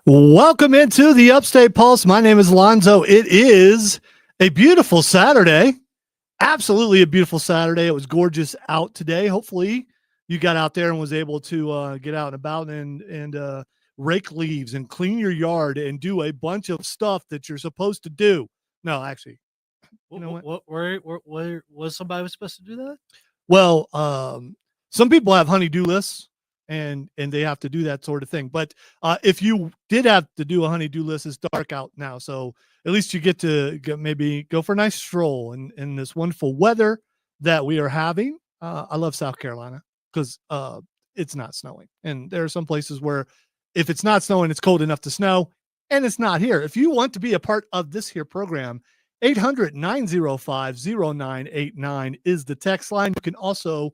Welcome into the Upstate Pulse. My name is Lonzo. It is a beautiful Saturday. Absolutely a beautiful Saturday. It was gorgeous out today. Hopefully you got out there and was able to get out and about and rake leaves and clean your yard and do a bunch of stuff that you're supposed to do. No, actually, you know what? Where was somebody supposed to do that? Well, some people have honey-do lists and they have to do that sort of thing. But if you did have to do a honey-do list, it's dark out now. So at least you get to maybe go for a nice stroll in this wonderful weather that we are having. I love South Carolina because it's not snowing. And there are some places where if it's not snowing, it's cold enough to snow, and it's not here. If you want to be a part of this here program, 800-905-0989 is the text line. You can also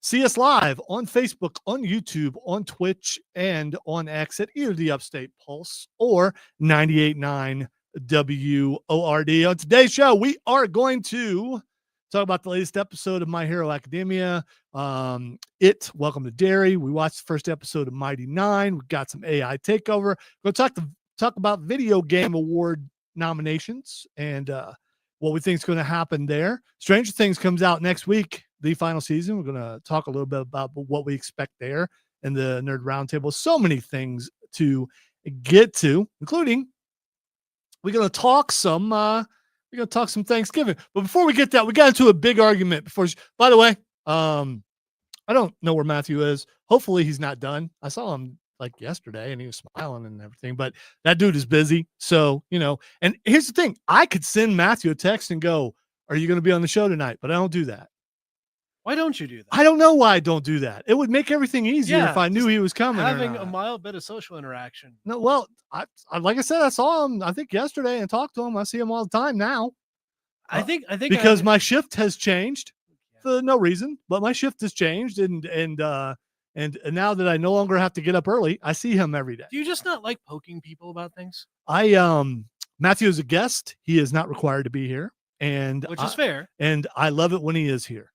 see us live on Facebook, on YouTube, on Twitch, and on X at either the Upstate Pulse or 98.9 WORD. On today's show, we are going to talk about the latest episode of My Hero Academia. Welcome to Derry. We watched the first episode of Mighty 9. We got some AI Takeover. We're going to talk about video game award nominations and what we think is going to happen there. Stranger Things comes out next week, the final season. We're going to talk a little bit about what we expect there in the Nerd Roundtable. So many things to get to, including we're going to talk some Thanksgiving. But before we get that, we got into a big argument by the way, I don't know where Matthew is. Hopefully he's not done. I saw him like yesterday and he was smiling and everything, but that dude is busy. So, and here's the thing. I could send Matthew a text and go, are you going to be on the show tonight? But I don't do that. Why don't you do that? I don't know why I don't do that. It would make everything easier if I knew he was coming. Having a mild bit of social interaction. No, well, I like I said, I saw him, I think yesterday and talked to him. I see him all the time now. I think because my shift has changed for no reason, but my shift has changed. And now that I no longer have to get up early, I see him every day. Do you just not like poking people about things? Matthew is a guest. He is not required to be here. Which is fair. And I love it when he is here.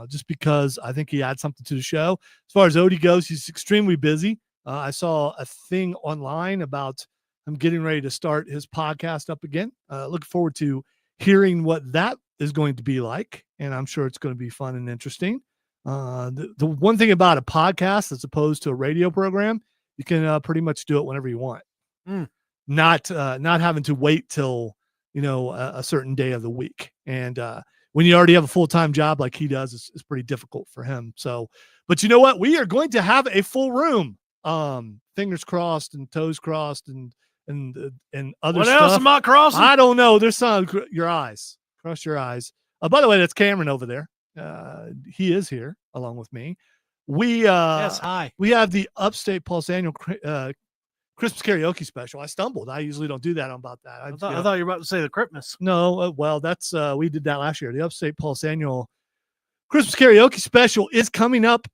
Just because I think he adds something to the show. As far as Odie goes, he's extremely busy. I saw a thing online about him getting ready to start his podcast up again. Looking forward to hearing what that is going to be like. And I'm sure it's going to be fun and interesting. The one thing about a podcast as opposed to a radio program, you can pretty much do it whenever you want. Not having to wait till, a certain day of the week. And when you already have a full-time job like he does, it's pretty difficult for him. So, but you know what? We are going to have a full room. Fingers crossed and toes crossed and other what stuff. What else am I crossing? I don't know. There's some your eyes. Cross your eyes. By the way, that's Cameron over there. He is here along with me. Yes, hi. We have the Upstate Pulse annual Christmas karaoke special. I stumbled. I usually don't do that about that. I thought you were about to say the Christmas. No, well, that's we did that last year. The Upstate Pulse annual Christmas karaoke special is coming up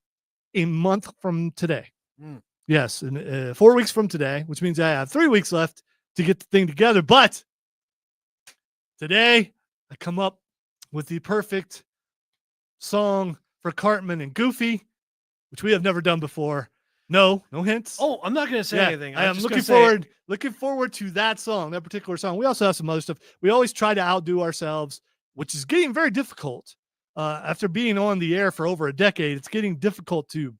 a month from today. Yes, and 4 weeks from today, which means I have 3 weeks left to get the thing together. But today, I come up with the perfect song for Cartman and Goofy, which we have never done before. No hints. Oh, I'm not going to say anything. I am looking forward to that song, that particular song. We also have some other stuff. We always try to outdo ourselves, which is getting very difficult. After being on the air for over a decade, it's getting difficult to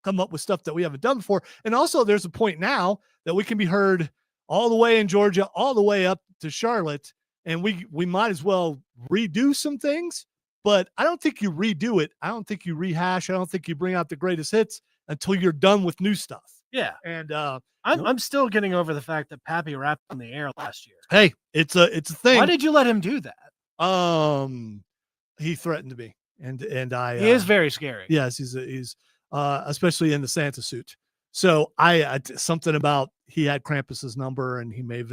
come up with stuff that we haven't done before. And also there's a point now that we can be heard all the way in Georgia, all the way up to Charlotte. And we might as well redo some things, but I don't think you redo it. I don't think you rehash. I don't think you bring out the greatest hits until you're done with new stuff. Yeah. And I'm still getting over the fact that Pappy rapped on the air last year. Hey, it's a thing. Why did you let him do that? He threatened to be. And he is very scary. Yes, he's especially in the Santa suit. So I something about he had Krampus's number and he may,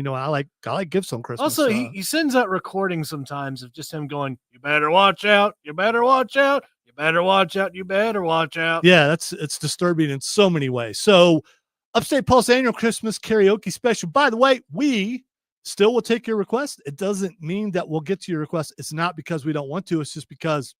I like gifts on Christmas. Also, he sends out recordings sometimes of just him going, "You better watch out. You better watch out. You better watch out. You better watch out." Yeah, it's disturbing in so many ways. So Upstate Pulse annual Christmas karaoke special. By the way, we still will take your request. It doesn't mean that we'll get to your request. It's not because we don't want to. It's just because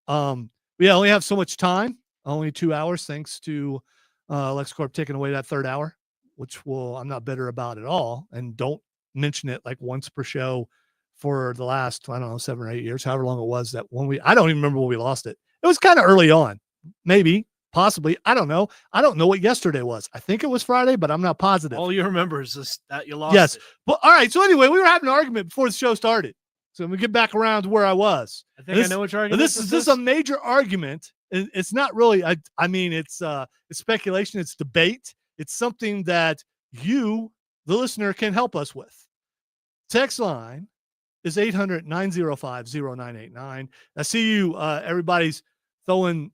we only have so much time. Only 2 hours, thanks to LexCorp taking away that third hour. which I'm not bitter about at all. And don't mention it like once per show for the last, I don't know, 7 or 8 years, however long it was that I don't even remember when we lost it. It was kind of early on, maybe, possibly. I don't know. I don't know what yesterday was. I think it was Friday, but I'm not positive. All you remember is that you lost. Yes. It. But all right. So anyway, we were having an argument before the show started. So let me get back around to where I was. I think I know which argument this is a major argument. It's not really, I mean, it's speculation. It's debate. It's something that you, the listener, can help us with. Text line is 800-905-0989. I see you, everybody's throwing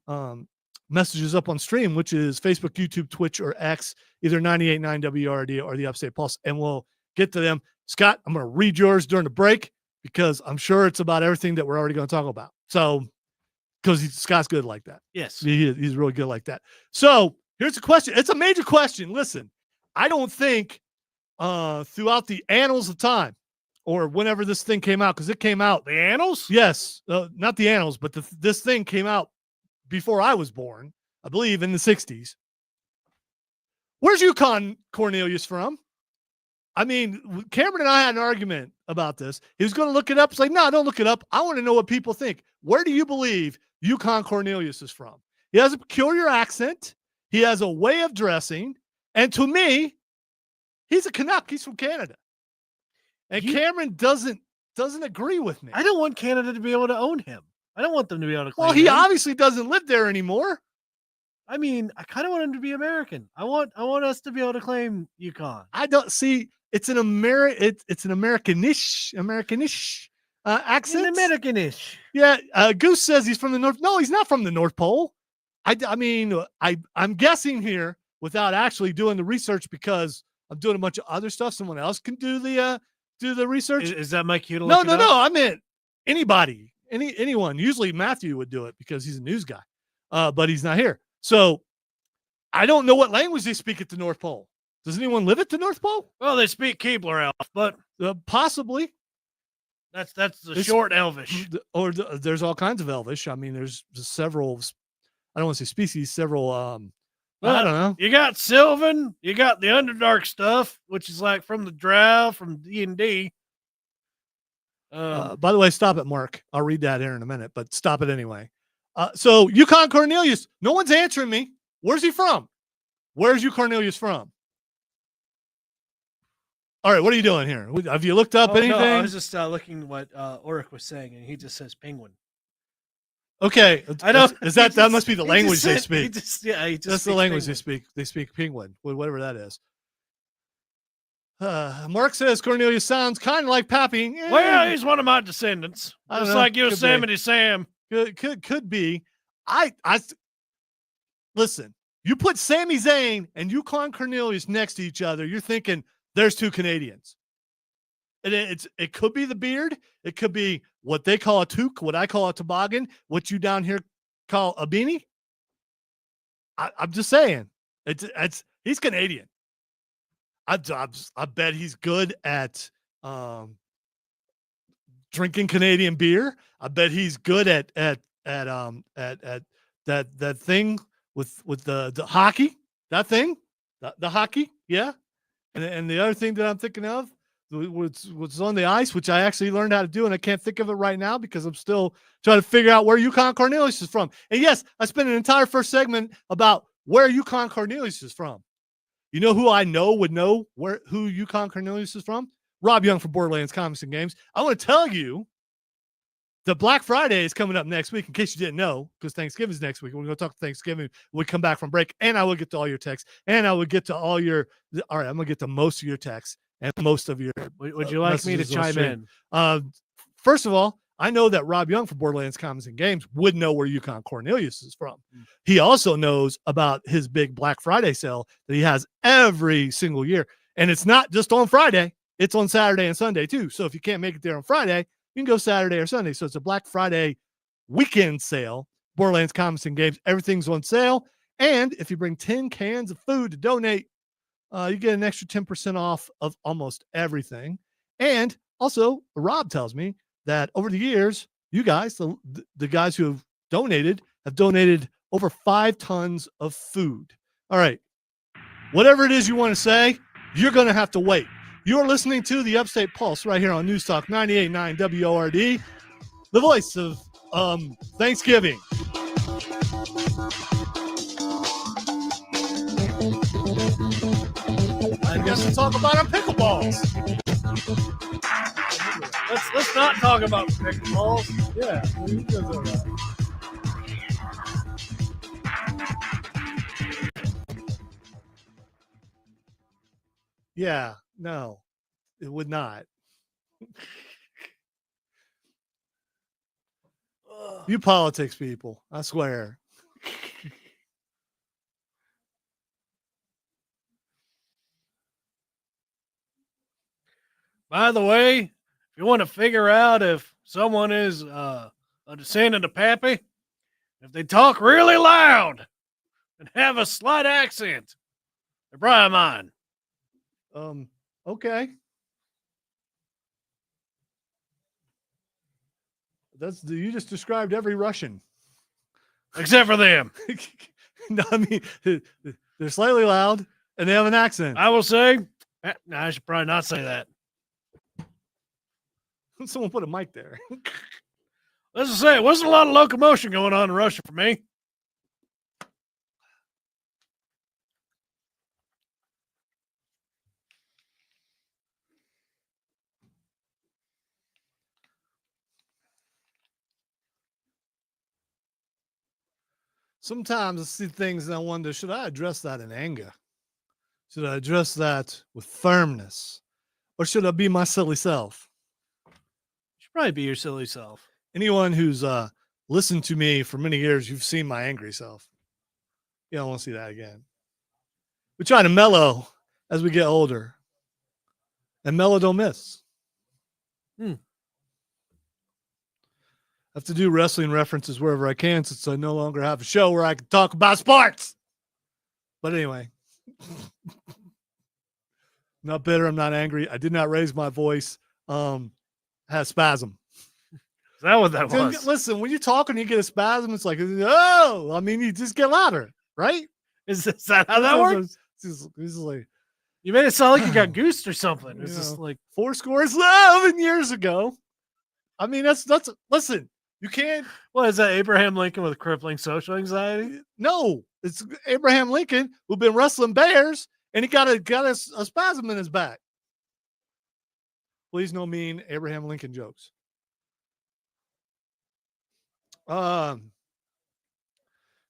messages up on stream, which is Facebook, YouTube, Twitch, or X, either 98.9 WRD or the Upstate Pulse, and we'll get to them. Scott, I'm going to read yours during the break because I'm sure it's about everything that we're already going to talk about. So, because Scott's good like that. Yes. He's really good like that. So here's the question. It's a major question. Listen, I don't think throughout the annals of time or whenever this thing came out, because it came out. The annals? Yes. Not the annals, but this thing came out before I was born, I believe in the 60s. Where's Yukon Cornelius from? I mean, Cameron and I had an argument about this. He was going to look it up. It's like, no, don't look it up. I want to know what people think. Where do you believe Yukon Cornelius is from? He has a peculiar accent. He has a way of dressing. And to me, he's a Canuck. He's from Canada. And Cameron doesn't agree with me. I don't want Canada to be able to own him. I don't want them to be able to claim Well, he him. obviously doesn't live there anymore. I mean, I kind of want him to be American. I want us to be able to claim Yukon. I don't see. It's an it's an Americanish accent. An Americanish. Yeah. Goose says he's from the North. No, he's not from the North Pole. I mean, I'm guessing here without actually doing the research because I'm doing a bunch of other stuff. Someone else can do the research. Is that my cue to No. look it up? I meant anybody, anyone. Usually Matthew would do it because he's a news guy, but he's not here. So I don't know what language they speak at the North Pole. Does anyone live at the North Pole? Well, they speak Keebler Elf, but possibly. That's the short Elvish. Or there's all kinds of Elvish. I mean, there's several. I don't want to say species. Several. I don't know. You got Sylvan. You got the Underdark stuff, which is like from the Drow from D&D. By the way, stop it, Mark. I'll read that here in a minute, but stop it anyway. So Yukon Cornelius, no one's answering me. Where's he from? Where's Yukon Cornelius from? All right, what are you doing here? Have you looked up anything? No, I was just looking what Ulrich was saying, and he just says penguin. Okay, I know. That must be the language they speak. That's the language they speak. They speak penguin, whatever that is. Mark says Cornelius sounds kind of like Pappy. Well, he's one of my descendants, just like Yosemite Sam. Could be. I listen. You put Sami Zayn and Yukon Cornelius next to each other, you're thinking there's two Canadians. And it could be the beard. It could be what they call a toque, what I call a toboggan, what you down here call a beanie. I'm just saying, he's Canadian. I bet he's good at drinking Canadian beer. I bet he's good at that thing with the hockey. That thing, the hockey, yeah. And the other thing that I'm thinking of was on the ice, which I actually learned how to do, and I can't think of it right now because I'm still trying to figure out where Yukon Cornelius is from. And yes, I spent an entire first segment about where Yukon Cornelius is from. You know who I know would know who Yukon Cornelius is from? Rob Young from Borderlands Comics and Games. I want to tell you that Black Friday is coming up next week, in case you didn't know, because Thanksgiving is next week. We're going to talk Thanksgiving when we come back from break, and I will get to all your texts, and I will get to all right, I'm going to get to most of your texts and most of your Would you like me to chime in? First of all, I know that Rob Young from Borderlands Comics and Games would know where Yukon Cornelius is from. He also knows about his big Black Friday sale that he has every single year. And it's not just on Friday. It's on Saturday and Sunday, too. So if you can't make it there on Friday, you can go Saturday or Sunday. So it's a Black Friday weekend sale. Borderlands Comics and Games. Everything's on sale. And if you bring 10 cans of food to donate, you get an extra 10% off of almost everything. And also, Rob tells me that over the years, you guys, the guys who have donated over 5 tons of food. All right. whatever it is you want to say, you're going to have to wait. You're listening to the Upstate Pulse right here on News Talk 98.9 WORD, the voice of Thanksgiving. I guess we'll talk about our pickleballs. Let's not talk about pickleballs. Yeah, that's all right. Yeah, no, it would not. You politics people, I swear. By the way, if you want to figure out if someone is a descendant of Pappy, if they talk really loud and have a slight accent, they're probably mine. Okay. You just described every Russian. Except for them. No, I mean, they're slightly loud and they have an accent. I will say, no, I should probably not say that. Someone put a mic there. Let's just say it wasn't a lot of locomotion going on in Russia for me. Sometimes I see things and I wonder, should I address that in anger? Should I address that with firmness? Or should I be my silly self? You should probably be your silly self. Anyone who's listened to me for many years, you've seen my angry self. You don't want to see that again. We try to mellow as we get older. And mellow don't miss. I have to do wrestling references wherever I can since I no longer have a show where I can talk about sports. But anyway, not bitter. I'm not angry. I did not raise my voice. I had a spasm. Is that what that was? Listen, when you talk and you get a spasm, it's like, oh, I mean, you just get louder, right? Is that how that works? This is like, you made it sound like you got goosed or something. It's just like 11 years ago. I mean, that's listen. You can't. What is that? Abraham Lincoln with crippling social anxiety? No, it's Abraham Lincoln who've been wrestling bears and he got a spasm in his back. Please no mean Abraham Lincoln jokes.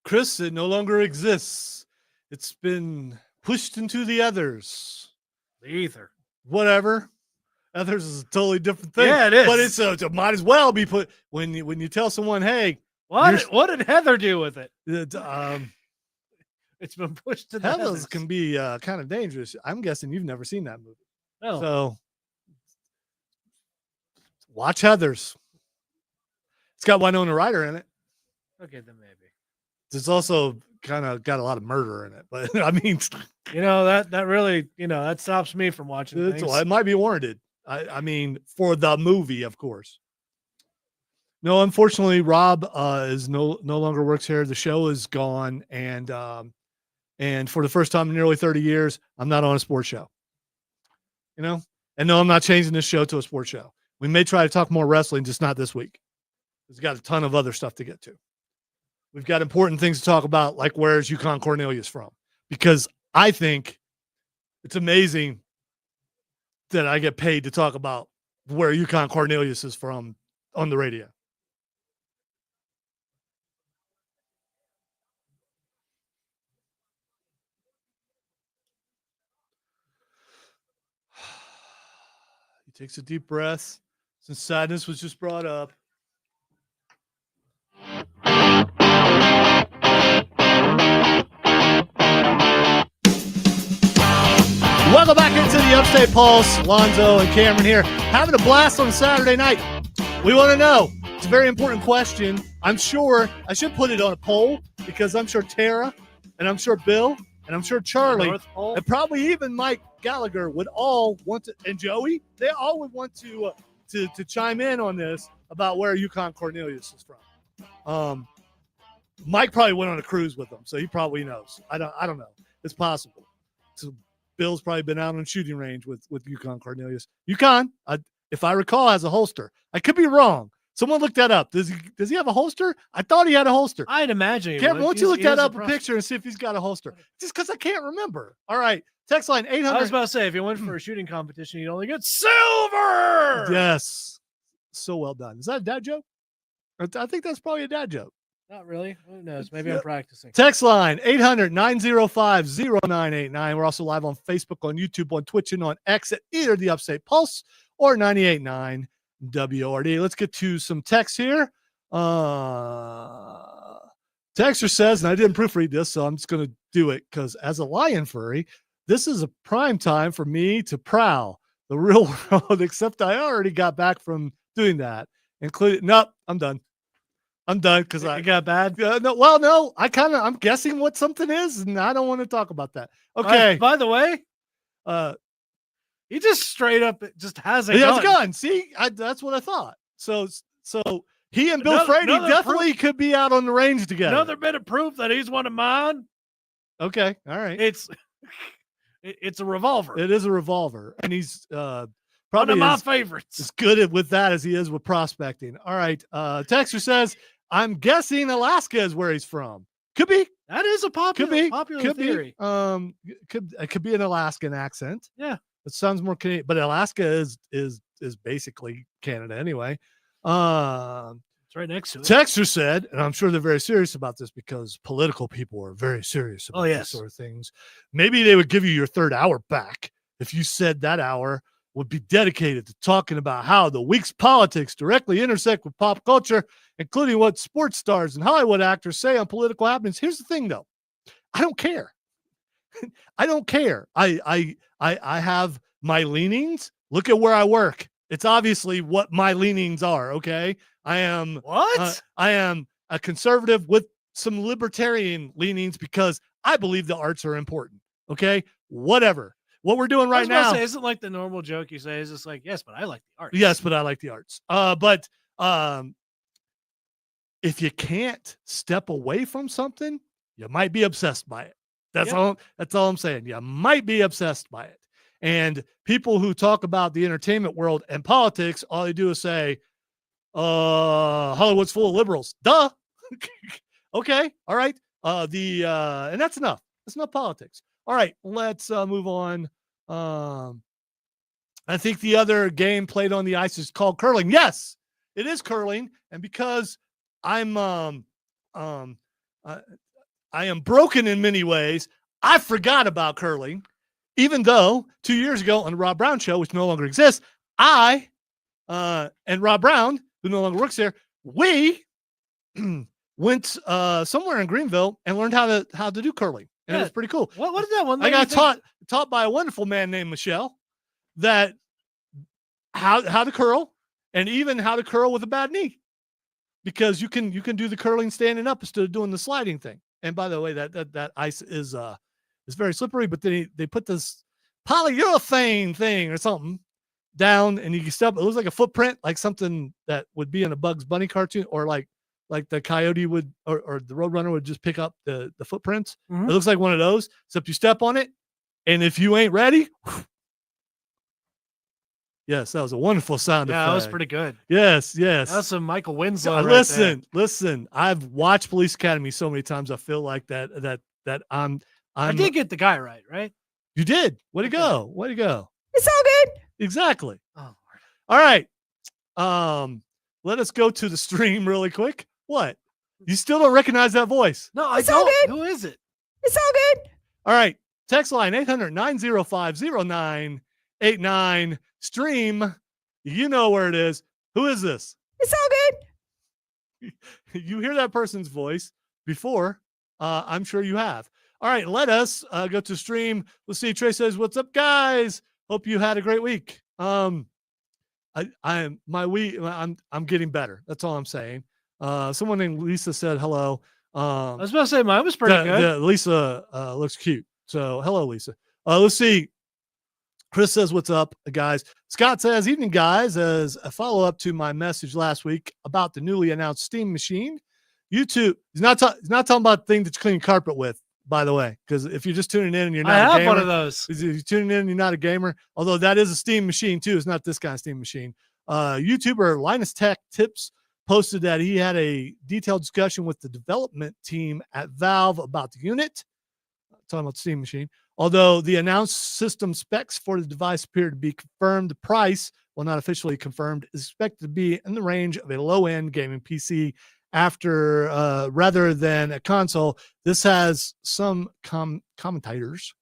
Chris, it no longer exists. It's been pushed into the others. The ether. Whatever. Others is a totally different thing. Yeah, it is. But it's it might as well be put when you tell someone, hey, what did Heather do with it? It's been pushed to the Heather's can be kind of dangerous. I'm guessing you've never seen that movie. No. So watch Heather's. It's got Winona Ryder in it. Okay, then maybe. It's also kind of got a lot of murder in it, but I mean, that really, that stops me from watching things. It might be warranted. I mean, for the movie, of course. No, unfortunately, Rob is no longer works here. The show is gone, and for the first time in nearly 30 years, I'm not on a sports show. And no, I'm not changing this show to a sports show. We may try to talk more wrestling, just not this week. We've got a ton of other stuff to get to. We've got important things to talk about, like where's Yukon Cornelius from? Because I think it's amazing that I get paid to talk about where Yukon Cornelius is from on the radio. He takes a deep breath since sadness was just brought up. Welcome back into the Upstate Pulse. Lonzo and Cameron here, having a blast on a Saturday night. We want to know. It's a very important question. I'm sure I should put it on a poll because I'm sure Tara and I'm sure Bill and I'm sure Charlie and probably even Mike Gallagher would all want to, and Joey, they all would want to chime in on this about where Yukon Cornelius is from. Mike probably went on a cruise with them, so he probably knows. I don't know. It's possible. So Bill's probably been out on shooting range with Yukon Cornelius. Yukon, if I recall, has a holster. I could be wrong. Someone look that up. Does he have a holster? I thought he had a holster. I'd imagine. Why don't you look that up, a picture, and see if he's got a holster? Just because I can't remember. All right. Text line 800. I was about to say, if you went for a shooting competition, you'd only get silver. Yes. So well done. Is that a dad joke? I think that's probably a dad joke. Not really. Who knows? Maybe I'm practicing. Text line 800-905-0989. We're also live on Facebook, on YouTube, on Twitch, and on X at either the Upstate Pulse or 98.9 WORD. Let's get to some text here. Texter says, and I didn't proofread this, so I'm just going to do it because as a lion furry, this is a prime time for me to prowl the real world, except I already got back from doing that. Nope, I'm done. I'm done because I got bad. No. I'm guessing what something is, and I don't want to talk about that. Okay. By the way, he just straight up just has a gun. He has a gun. See, that's what I thought. So he and Bill Frady definitely could be out on the range together. Another bit of proof that he's one of mine. Okay, all right. It's a revolver. It is a revolver, and he's probably one of my favorites. As good with that as he is with prospecting. All right. Texter says, I'm guessing Alaska is where he's from. Could be. That is a popular theory. It could be an Alaskan accent. Yeah. It sounds more Canadian, but Alaska is basically Canada anyway. It's right next to it. Texter said, and I'm sure they're very serious about this because political people are very serious about these sort of things. Maybe they would give you your third hour back if you said that hour would be dedicated to talking about how the week's politics directly intersect with pop culture, including what sports stars and Hollywood actors say on political happenings. Here's the thing, though. I don't care. I don't care. I have my leanings. Look at where I work. It's obviously what my leanings are. Okay. I am a conservative with some libertarian leanings because I believe the arts are important. Okay. Whatever. What we're doing right now isn't like the normal joke you say. Is just like, yes, but I like the arts. Yes, but I like the arts. But if you can't step away from something, you might be obsessed by it. That's all I'm saying. You might be obsessed by it. And people who talk about the entertainment world and politics, all they do is say, Hollywood's full of liberals. Duh. Okay. All right. And that's enough. That's enough politics. All right, let's move on. I think the other game played on the ice is called curling. Yes, it is curling, and because I am broken in many ways, I forgot about curling. Even though 2 years ago on the Rob Brown Show, which no longer exists, I and Rob Brown, who no longer works there, we went somewhere in Greenville and learned how to do curling. And it was pretty cool. What is that one? I got taught by a wonderful man named Michelle that how to curl and even how to curl with a bad knee, because you can do the curling standing up instead of doing the sliding thing. And by the way, that ice is very slippery. But then they put this polyurethane thing or something down, and you can step. It looks like a footprint, like something that would be in a Bugs Bunny cartoon, or like the coyote would, or the Roadrunner would just pick up the footprints. Mm-hmm. It looks like one of those, except you step on it, and if you ain't ready, yes, that was a wonderful sound effect. That was pretty good. Yes. That's some Michael Winslow. Listen. I've watched Police Academy so many times. I feel like that I did get the guy right? You did. Way to go. It's all good. Exactly. Oh, all right. Let us go to the stream really quick. What? You still don't recognize that voice? No, I don't. Who is it? It's all good. All right. Text line 800-905-0989. Stream. You know where it is. Who is this? It's all good. You hear that person's voice before. I'm sure you have. All right. Let us go to stream. Let's see. Trey says, "What's up, guys? Hope you had a great week." I'm getting better. That's all I'm saying. Someone named Lisa said hello. I was about to say mine was pretty good. Lisa looks cute. So hello, Lisa. Let's see. Chris says, "What's up, guys?" Scott says, "Evening, guys. As a follow-up to my message last week about the newly announced steam machine, YouTube." He's not talking about the thing that you clean carpet with. by the way, because if you're just tuning in and you're I not a have gamer, one of those. if you're tuning in and you're not a gamer, although that is a Steam machine too. It's not this kind of Steam machine. YouTuber Linus Tech Tips posted that he had a detailed discussion with the development team at Valve about the unit. Talking about the Steam machine. Although the announced system specs for the device appear to be confirmed, the price, while not officially confirmed, is expected to be in the range of a low-end gaming PC rather than a console. This has some commenters,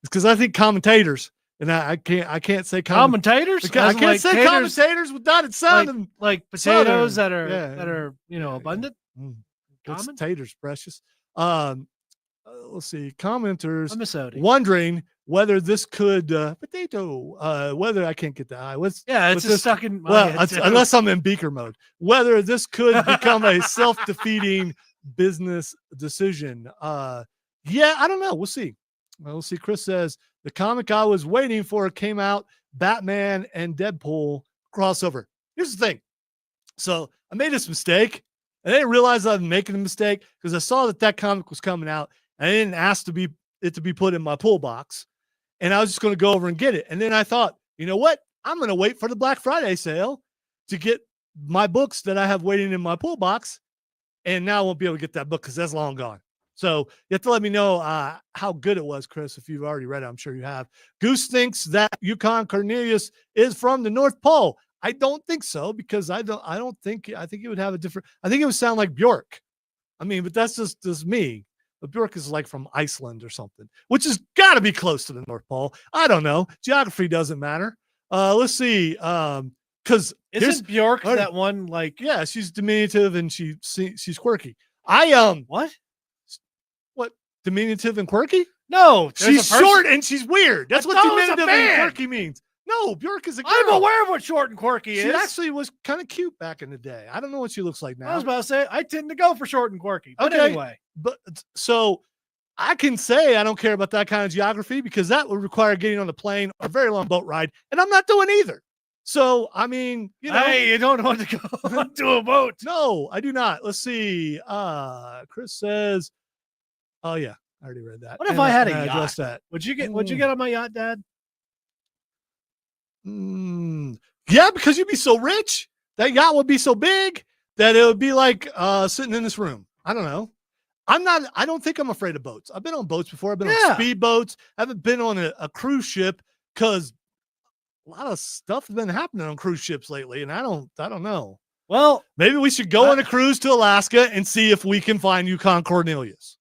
because I think commentators, and I can't say Commentators. I can't say taters, commentators without it sounding like potatoes Southern. that are abundant. It's Common? taters, precious. Let's see, commenters I'm a soda. wondering whether this could whether I can't get the eye. It's just stuck in my Well, head too. unless I'm in beaker mode, whether this could become a self-defeating business decision. Yeah, I don't know. We'll see. We'll see. Chris says the comic I was waiting for came out, Batman and Deadpool crossover. Here's the thing. So I made this mistake. I didn't realize I was making a mistake because I saw that comic was coming out. I didn't ask to be put in my pull box, and I was just going to go over and get it. And then I thought, you know what? I'm going to wait for the Black Friday sale to get my books that I have waiting in my pull box, and now I won't be able to get that book because that's long gone. So you have to let me know how good it was, Chris. If you've already read it, I'm sure you have. Goose thinks that Yukon Cornelius is from the North Pole. I don't think so, because I think it would have a different, I think it would sound like Bjork. I mean, but that's just me. But Bjork is like from Iceland or something, which has got to be close to the North Pole. I don't know. Geography doesn't matter. Let's see. Because isn't Bjork that one like? Yeah, she's diminutive and she's quirky. What diminutive and quirky? No, she's short and she's weird. That's what diminutive and quirky means. No, Bjork is a girl. I'm aware of what short and quirky is. She actually was kind of cute back in the day. I don't know what she looks like now. I was about to say, I tend to go for short and quirky. But anyway. But so I can say I don't care about that kind of geography because that would require getting on a plane or a very long boat ride. And I'm not doing either. So, I mean, hey, you don't want to go onto a boat. No, I do not. Let's see. Chris says, oh, yeah, I already read that. What if I had a yacht? That. Would you get on my yacht, Dad? Yeah, because you'd be so rich. That yacht would be so big that it would be like sitting in this room. I don't know. I don't think I'm afraid of boats. I've been on boats before. I've been on speed boats. I haven't been on a cruise ship because a lot of stuff has been happening on cruise ships lately, and I don't know. Well, maybe we should go on a cruise to Alaska and see if we can find Yukon Cornelius.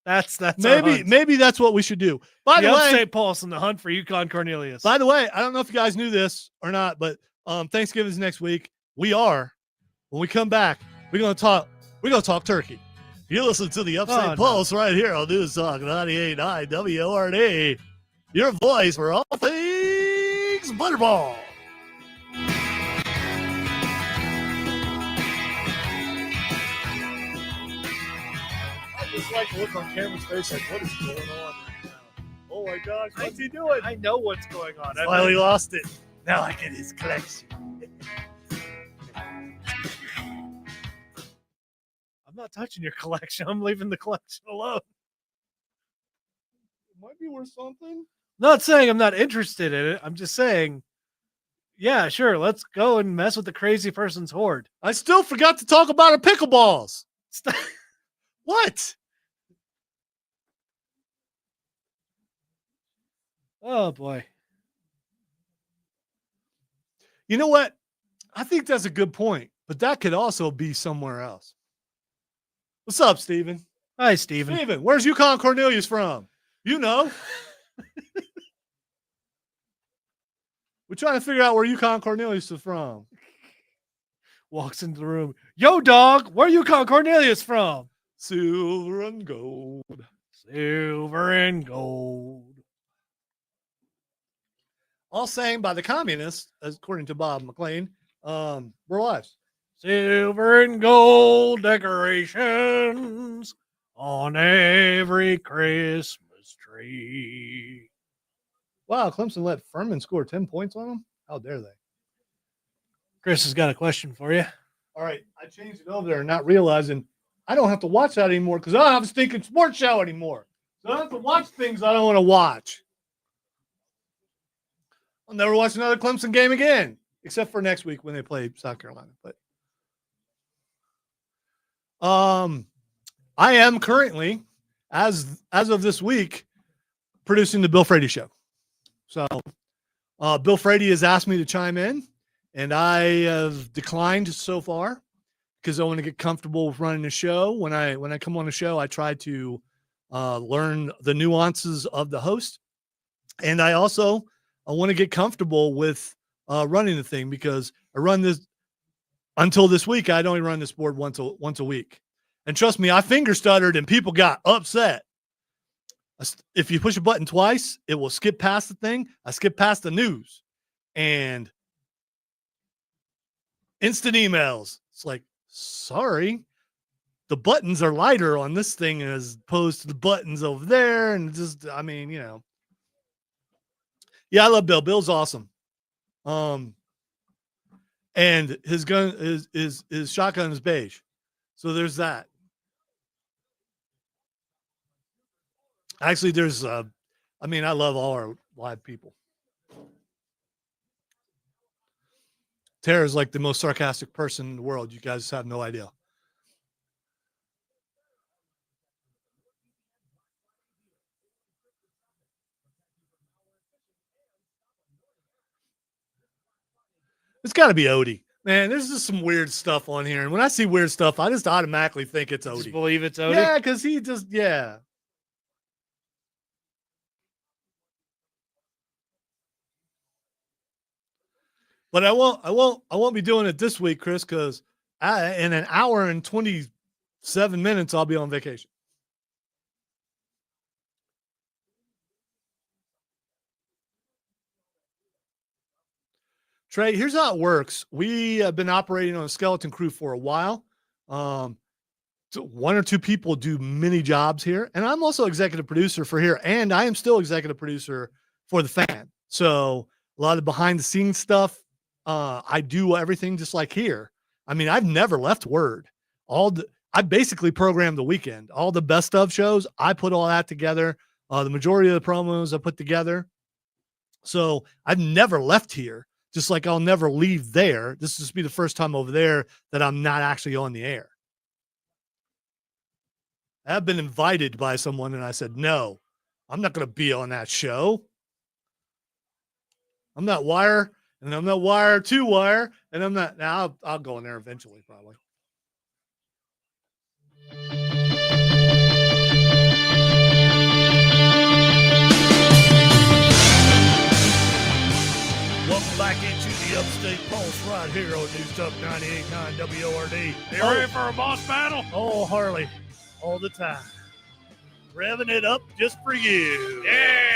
That's maybe that's what we should do. By the way, Upstate Pulse and the hunt for Yukon Cornelius. By the way, I don't know if you guys knew this or not, but Thanksgiving is next week. When we come back, we're gonna talk turkey. You listen to the Upstate Pulse right here on News Talk 98.9 WORD. Your voice for all things Butterball. Just like the look on Cameron's face, like, what is going on right now? Oh my gosh, what's he doing? I know what's going on. I finally lost it. Now I get his collection. I'm not touching your collection. I'm leaving the collection alone. It might be worth something. Not saying I'm not interested in it. I'm just saying, yeah, sure, let's go and mess with the crazy person's hoard. I still forgot to talk about our pickleballs. What? Oh, boy. You know what? I think that's a good point, but that could also be somewhere else. What's up, Steven? Hi, Steven. Steven, where's Yukon Cornelius from? You know. We're trying to figure out where Yukon Cornelius is from. Walks into the room. Yo, dog, where Yukon Cornelius from? Silver and gold. Silver and gold. All sang by the communists, according to Bob McLean. We're live. Silver and gold decorations on every Christmas tree. Wow, Clemson let Furman score 10 points on them? How dare they? Chris has got a question for you. All right, I changed it over there, not realizing I don't have to watch that anymore because I don't have a stinking sports show anymore. So I don't have to watch things I don't want to watch. I'll never watch another Clemson game again, except for next week when they play South Carolina. But I am currently, as of this week, producing the Bill Frady Show. So Bill Frady has asked me to chime in, and I have declined so far because I want to get comfortable with running the show. When I come on the show, I try to learn the nuances of the host, and I want to get comfortable with running the thing because I run this until this week. I'd only run this board once a week, and trust me, I finger stuttered and people got upset. If you push a button twice, it will skip past the thing. I skip past the news and instant emails. It's like, sorry, the buttons are lighter on this thing as opposed to the buttons over there. And just, I mean, yeah, I love Bill. Bill's awesome. And his gun his shotgun is beige. So there's that. Actually, there's, I love all our live people. Tara's like the most sarcastic person in the world. You guys have no idea. It's got to be Odie. Man, there's just some weird stuff on here. And when I see weird stuff, I just automatically think it's Odie. Just believe it's Odie? Yeah, because he just, yeah. But I won't be doing it this week, Chris, because in an hour and 27 minutes, I'll be on vacation. Trey, here's how it works. We have been operating on a skeleton crew for a while. So one or two people do many jobs here, and I'm also executive producer for here, and I am still executive producer for the Fan. So a lot of behind the scenes stuff. I do everything just like here. I mean, I've never left Word. I basically program the weekend. All the best of shows, I put all that together. The majority of the promos I put together. So I've never left here, just like I'll never leave there. This will just be the first time over there that I'm not actually on the air. I've been invited by someone, and I said, no, I'm not going to be on that show. I'm not Wire. And I'm not Wire to Wire, and I'm not. Now I'll go in there eventually, probably. Welcome back into the Upstate Pulse right here on News Talk 98.9 WORD. You ready for a boss battle? Oh, Harley, all the time, revving it up just for you. Yeah.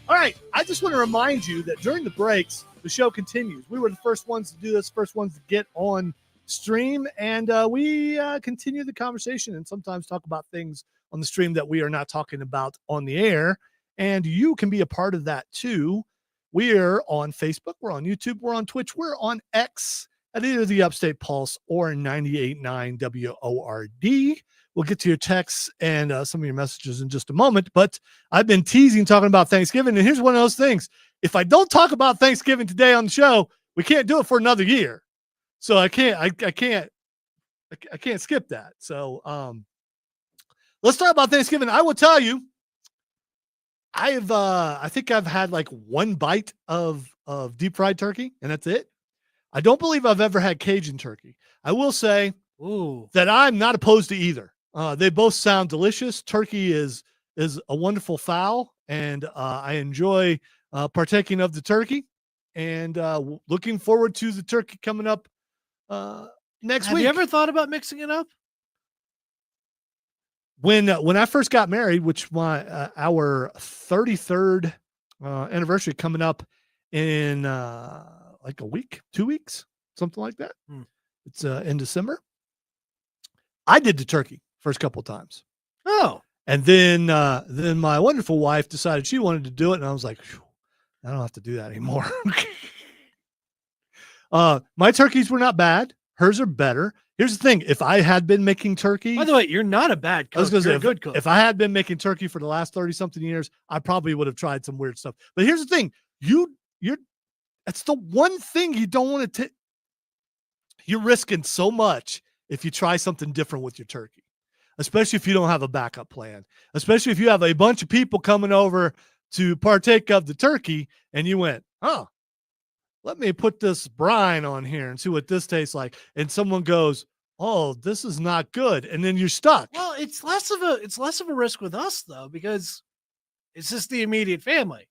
All right, I just want to remind you that during the breaks, the show continues. We were the first ones to do this, first ones to get on stream, and we continue the conversation and sometimes talk about things on the stream that we are not talking about on the air, and you can be a part of that too. We're on Facebook, we're on YouTube, we're on Twitch, we're on X at either the Upstate Pulse or 98.9 WORD. We'll get to your texts and some of your messages in just a moment, but I've been teasing talking about Thanksgiving, and here's one of those things. If I don't talk about Thanksgiving today on the show, we can't do it for another year. So I can't skip that. So let's talk about Thanksgiving. I will tell you, I think I've had like one bite of deep fried turkey, and that's it. I don't believe I've ever had Cajun turkey. I will say that I'm not opposed to either. They both sound delicious. Turkey is a wonderful fowl, and I enjoy partaking of the turkey, and looking forward to the turkey coming up next week. Have you ever thought about mixing it up? When I first got married, which our 33rd anniversary coming up in like a week, 2 weeks, something like that. It's in December. I did the turkey first couple of times. Oh, and then my wonderful wife decided she wanted to do it, and I was like, I don't have to do that anymore. My turkeys were not bad. Hers are better. Here's the thing: if I had been making turkey, By the way, you're not a bad cook. I was going to say, You're a good cook. if I had been making turkey for the last 30-something years, I probably would have tried some weird stuff. But here's the thing: you're that's the one thing you don't want to. You're risking so much if you try something different with your turkey, especially if you don't have a backup plan, especially if you have a bunch of people coming over to partake of the turkey and you went, let me put this brine on here and see what this tastes like. And someone goes, oh, this is not good. And then you're stuck. Well, it's less of a risk with us though, because it's just the immediate family.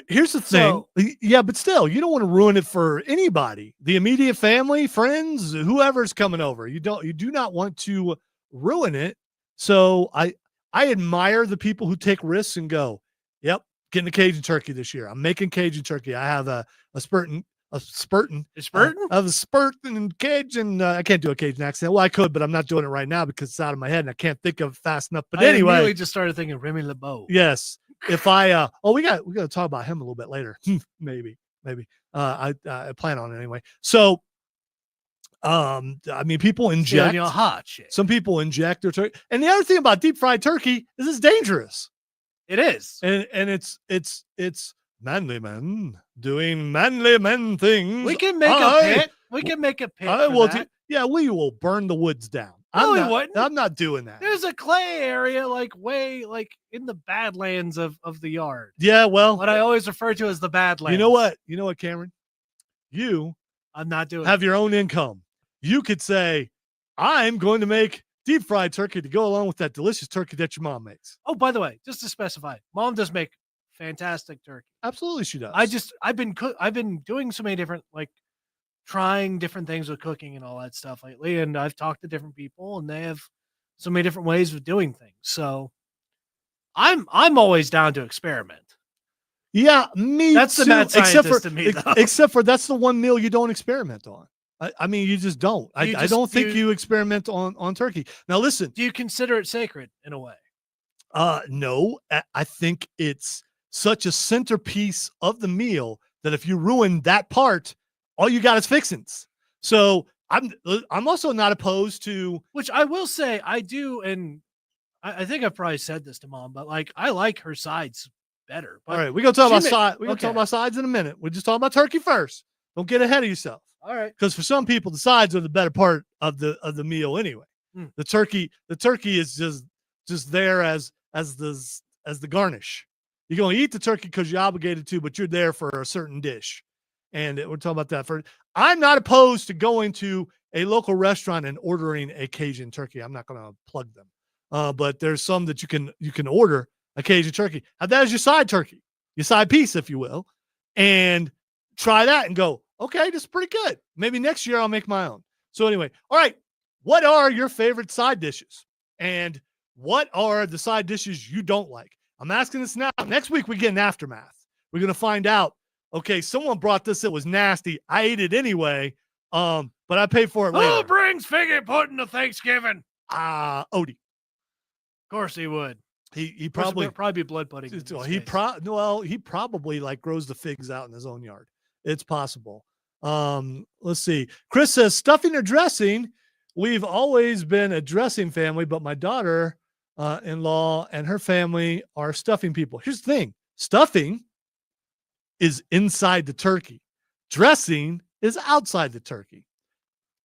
Here's the thing. Yeah, but still, you don't want to ruin it for anybody. The immediate family, friends, whoever's coming over. You do not want to ruin it. So I admire the people who take risks and go, yep, getting a Cajun turkey this year. I'm making Cajun turkey. I have a spurtin Cajun. I can't do a Cajun accent. Well, I could, but I'm not doing it right now because it's out of my head and I can't think of it fast enough. But anyway, I immediately just started thinking Remy LeBeau. Yes. If I we got to talk about him a little bit later. maybe. I plan on it anyway. So I mean, people inject hot shit. Some people inject their turkey. And the other thing about deep fried turkey is it's dangerous. It is. And it's manly men doing manly men things. We can make a pit. We can make a pit. We will burn the woods down. No, I'm not doing that. There's a clay area way in the Badlands of the yard. Yeah, well, what I always refer to as the Badlands. You know what, Cameron? I'm not doing have your own income. You could say, I'm going to make deep fried turkey to go along with that delicious turkey that your mom makes. Oh, by the way, just to specify, mom does make fantastic turkey. Absolutely, she does. I've been doing so many different trying different things with cooking and all that stuff lately, and I've talked to different people and they have so many different ways of doing things. So I'm always down to experiment. Yeah, me that's too. The mad scientist to me, though. Except for that's the one meal you don't experiment on. I mean, you just don't. I don't think you experiment on turkey. Now listen, do you consider it sacred in a way? No, I think it's such a centerpiece of the meal that if you ruin that part, all you got is fixins. So I'm also not opposed to, which I will say I do, and I think I've probably said this to mom, but I like her sides better. But all right, we're gonna talk about sides. We're gonna talk about sides in a minute. We're just talking about turkey first. Don't get ahead of yourself. All right, because for some people the sides are the better part of the meal anyway. The turkey is just there as the garnish. You're gonna eat the turkey because you're obligated to, but you're there for a certain dish. And we're talking about that first. I'm not opposed to going to a local restaurant and ordering a Cajun turkey. I'm not going to plug them, but there's some that you can order a Cajun turkey. Have that as your side turkey, your side piece, if you will, and try that and go, okay, this is pretty good. Maybe next year I'll make my own. So anyway, all right, what are your favorite side dishes? And what are the side dishes you don't like? I'm asking this now. Next week we get an aftermath. We're going to find out. Okay, someone brought this. It was nasty. I ate it anyway, but I paid for it later. Who brings figgy pudding to Thanksgiving? Odie. Of course he would. He probably be blood pudding. He probably grows the figs out in his own yard. It's possible. Let's see. Chris says stuffing or dressing. We've always been a dressing family, but my daughter-in-law and her family are stuffing people. Here's the thing: stuffing is inside the turkey. Dressing is outside the turkey.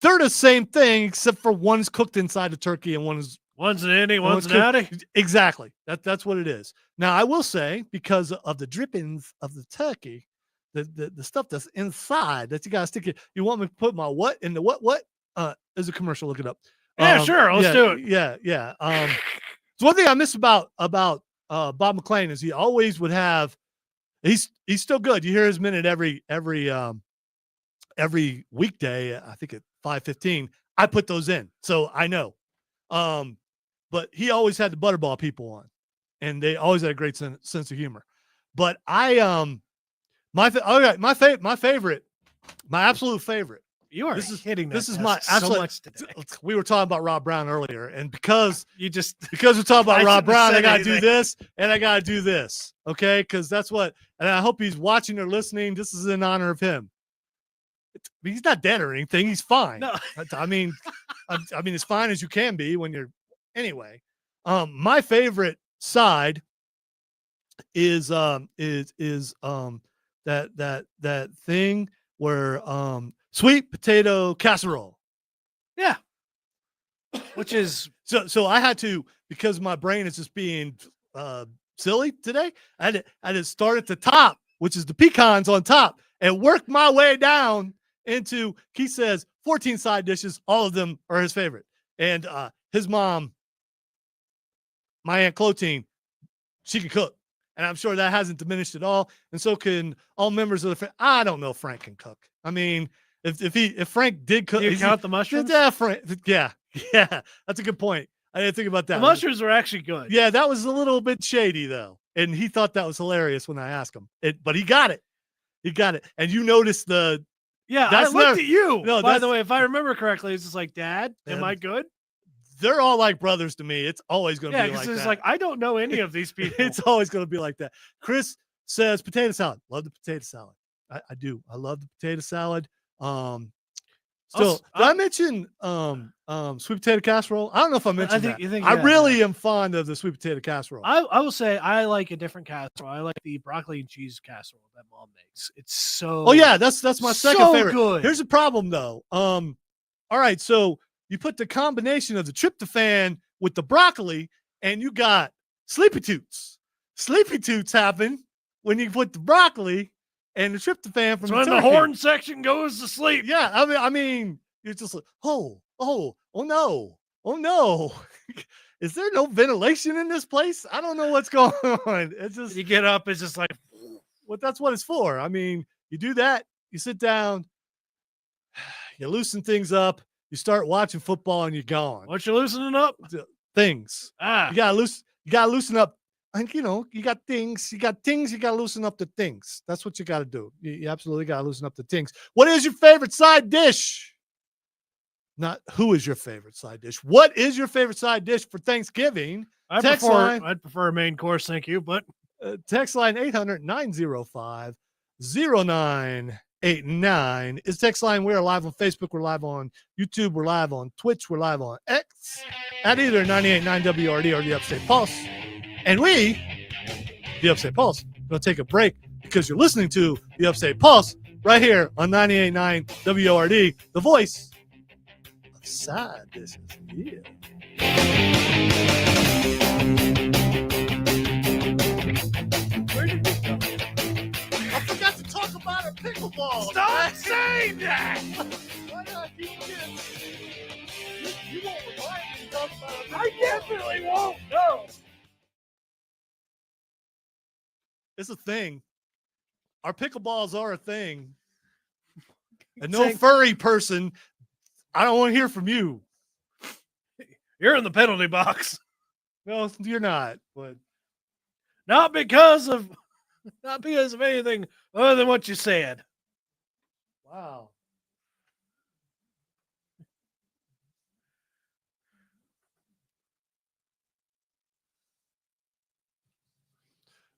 They're the same thing, except for one's cooked inside the turkey and one's an innie, one's an outie. Exactly. That's what it is. Now, I will say, because of the drippings of the turkey, the stuff that's inside that you got to stick it. You want me to put my what in the what? There's a commercial. Look it up. Yeah, sure. Let's do it. Yeah. So one thing I miss about Bob McLean is he always would have. He's still good. You hear his minute every weekday. I think at 5:15. I put those in, so I know. But he always had the Butterball people on, and they always had a great sense of humor. But my favorite, my absolute favorite. You are hitting this is my absolute. So much today. We were talking about Rob Brown earlier, and because we're talking about I Rob Brown, I got to anything. do this and I got to do this. Okay, because that's what. And I hope he's watching or listening. This is in honor of him. He's not dead or anything. He's fine. No. I mean, as fine as you can be when you're. Anyway, my favorite side is that thing where sweet potato casserole. Yeah. Which is so I had to, because my brain is just being silly today. I had to start at the top, which is the pecans on top, and work my way down into, Keith says 14 side dishes. All of them are his favorite. And his mom, my Aunt Clotine, she can cook. And I'm sure that hasn't diminished at all. And so can all members of the I don't know if Frank can cook. I mean, if Frank did cook. Do you count the mushrooms? Yeah, Frank, yeah. That's a good point. I didn't think about that. The mushrooms are actually good. Yeah, that was a little bit shady, though. And he thought that was hilarious when I asked him. But he got it. He got it. And you noticed the. Yeah, I looked at you. No, by the way, if I remember correctly, it's just like, Dad, am Yeah. I good? They're all like brothers to me. It's always going to be like it's that. like, I don't know any of these people. It's always going to be like that. Chris says potato salad. Love the potato salad. I do. I love the potato salad. Still, did I mention sweet potato casserole? I don't know if I mentioned that. I really am fond of the sweet potato casserole. I will say I like a different casserole. I like the broccoli and cheese casserole that Mom makes. It's so. Oh yeah, that's my second favorite. Good. Here's the problem though. All right, so you put the combination of the tryptophan with the broccoli, and you got sleepy toots. Sleepy toots happen when you put the broccoli and the tryptophan from when the horn section goes to sleep. Yeah, I mean, you're just like, oh no. Is there no ventilation in this place? I don't know what's going on. It's just you get up, it's just like, well, that's what it's for. I mean, you do that, you sit down, you loosen things up, you start watching football, and you're gone. What you loosening up? Things. You gotta loosen up. And you got things, you got to loosen up the things. That's what you got to do. You absolutely got to loosen up the things. What is your favorite side dish? Not who is your favorite side dish. What is your favorite side dish for Thanksgiving? I'd prefer a main course, thank you. But text line 800-905-0989 is text line. We're live on Facebook. We're live on YouTube. We're live on Twitch. We're live on X at either 98.9 WRD or the Upstate Pulse. And we, the Upstate Pulse, are going to take a break because you're listening to the Upstate Pulse right here on 98.9 WRD, the voice of side dishes. Yeah. I forgot to talk about our pickleball. Stop saying that. Why not keep it? You won't remind me to talk about our pickleball. I definitely won't. No. It's a thing. Our pickleballs are a thing. And no furry person, I don't want to hear from you. You're in the penalty box. No, you're not. But not because of anything other than what you said. Wow.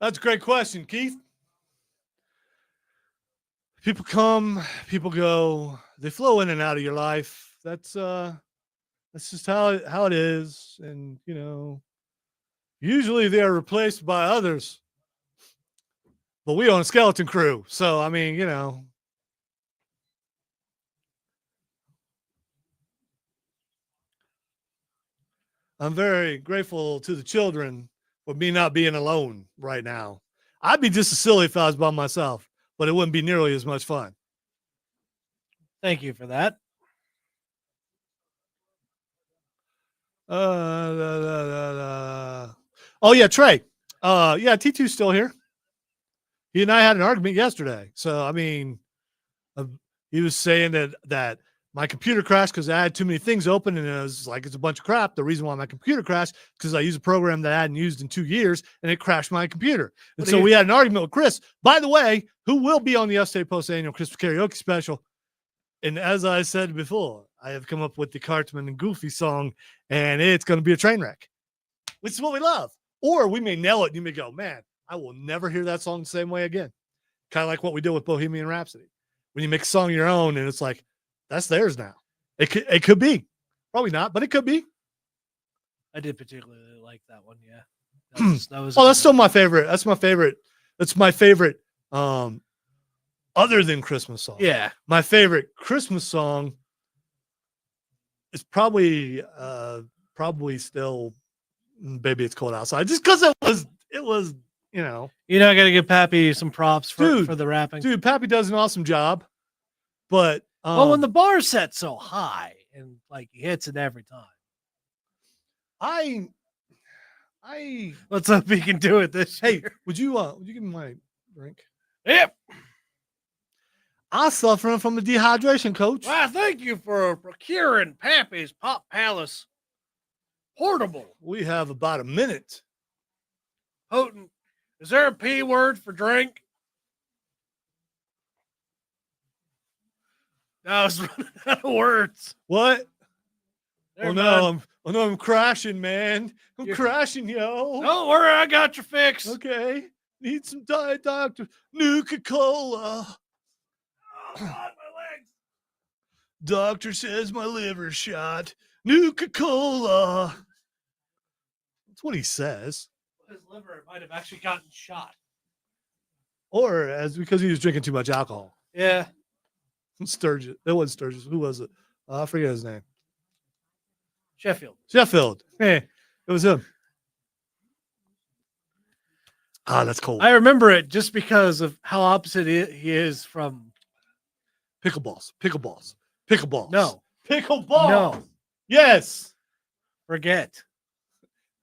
That's a great question, Keith. People come, people go, they flow in and out of your life. That's just how it is. And usually they're replaced by others. But we own a skeleton crew. So I mean, I'm very grateful to the children for me not being alone right now. I'd be just as silly if I was by myself, but it wouldn't be nearly as much fun. Thank you for that. Oh yeah, Trey. Yeah, T2's still here. He and I had an argument yesterday. So I mean, he was saying that my computer crashed because I had too many things open, and it was like it's a bunch of crap. The reason why my computer crashed because I used a program that I hadn't used in 2 years, and it crashed my computer. And so we had an argument with Chris, by the way, who will be on the Upstate Post annual Christmas karaoke special. And as I said before, I have come up with the Cartman and Goofy song, and it's going to be a train wreck, which is what we love. Or we may nail it, and you may go, man, I will never hear that song the same way again. Kind of like what we did with Bohemian Rhapsody. when you make a song your own and it's like, that's theirs now. It could be. Probably not, but it could be. I did particularly like that one. Yeah. That was that's still my favorite. That's my favorite. That's my favorite. Other than Christmas song. Yeah. My favorite Christmas song is probably still Baby It's Cold Outside. Just because it was, you know. You know, I got to give Pappy some props for the rapping. Dude, Pappy does an awesome job. But well, when the bar's set so high and like he hits it every time. Let's hope he can do it this year. Hey, would you give me my drink? Yep. I'm suffering from a dehydration, Coach. Well, thank you for procuring Pappy's Pop Palace Portable. We have about a minute. Potent. Is there a P word for drink? No, I was running out of words. What? Never no, I'm crashing, man. I'm crashing, yo. Don't worry, I got your fix. Okay. Need some Diet Dr. Nuka-Cola. Oh, God, my legs. Doctor says my liver's shot. Nuka-Cola. That's what he says. His liver might have actually gotten shot. Or because he was drinking too much alcohol. Yeah. Sturgis. It wasn't Sturgis. Who was it? I forget his name. Sheffield. Hey, it was him. Ah, that's cold. I remember it just because of how opposite he is from Pickleballs. No. Pickleball. No. Yes. Forget.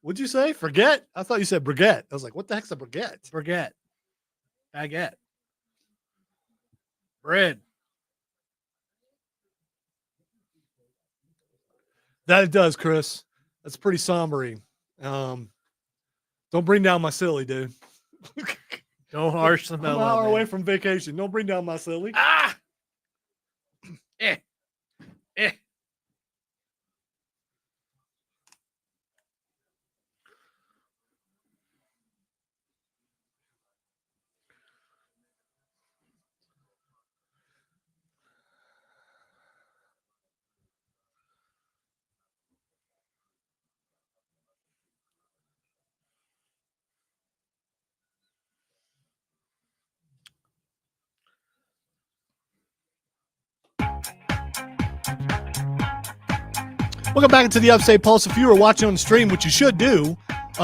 What'd you say? Forget? I thought you said baguette. I was like, what the heck's a baguette? Forget. Baguette. Bread. That it does, Chris. That's pretty sombering. Don't bring down my silly, dude. Don't harsh the I'm mellow. an hour away from vacation. Don't bring down my silly. Ah! Eh. Welcome back into the Upstate Pulse. If you were watching on the stream, which you should do,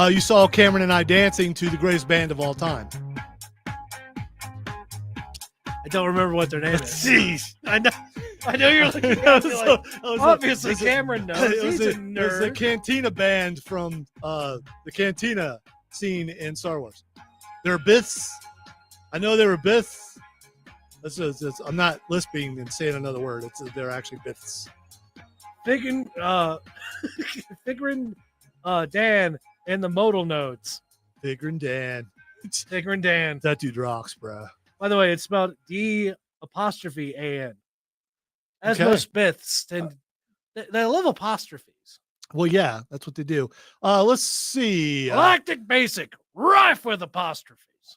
you saw Cameron and I dancing to the greatest band of all time. I don't remember what their name is. Jeez. I know you're looking at me like, obviously Cameron knows. He's a nerd. It was a Cantina band from the Cantina scene in Star Wars. They're Biths. I know they were Biths. I'm not lisping and saying another word. They're actually Biths. Figuring Dan and the modal nodes. Figuring Dan. Figuring Dan. That dude rocks, bro. By the way, it's spelled D''AN. As most Biths tend, they love apostrophes. Well, yeah, that's what they do. Let's see. Galactic Basic, rife with apostrophes.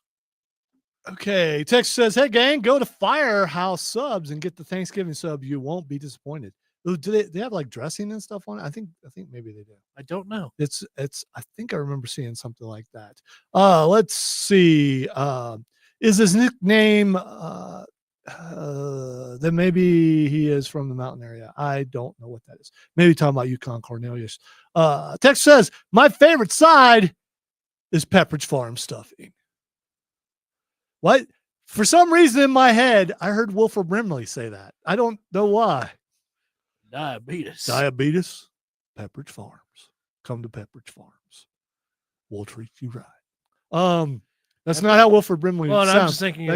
Okay, text says, "Hey gang, go to Firehouse Subs and get the Thanksgiving sub. You won't be disappointed." Do they have like dressing and stuff on it? I think maybe they do. I don't know. It's I think I remember seeing something like that. Let's see. Is his nickname then maybe he is from the mountain area? I don't know what that is. Maybe talking about Yukon Cornelius. Text says, "My favorite side is Pepperidge Farm stuffing." What? For some reason in my head, I heard Wilford Brimley say that. I don't know why. Diabetes. Pepperidge Farms. Come to Pepperidge Farms. We'll treat you right. That's not how Wilford Brimley sounds. I'm just thinking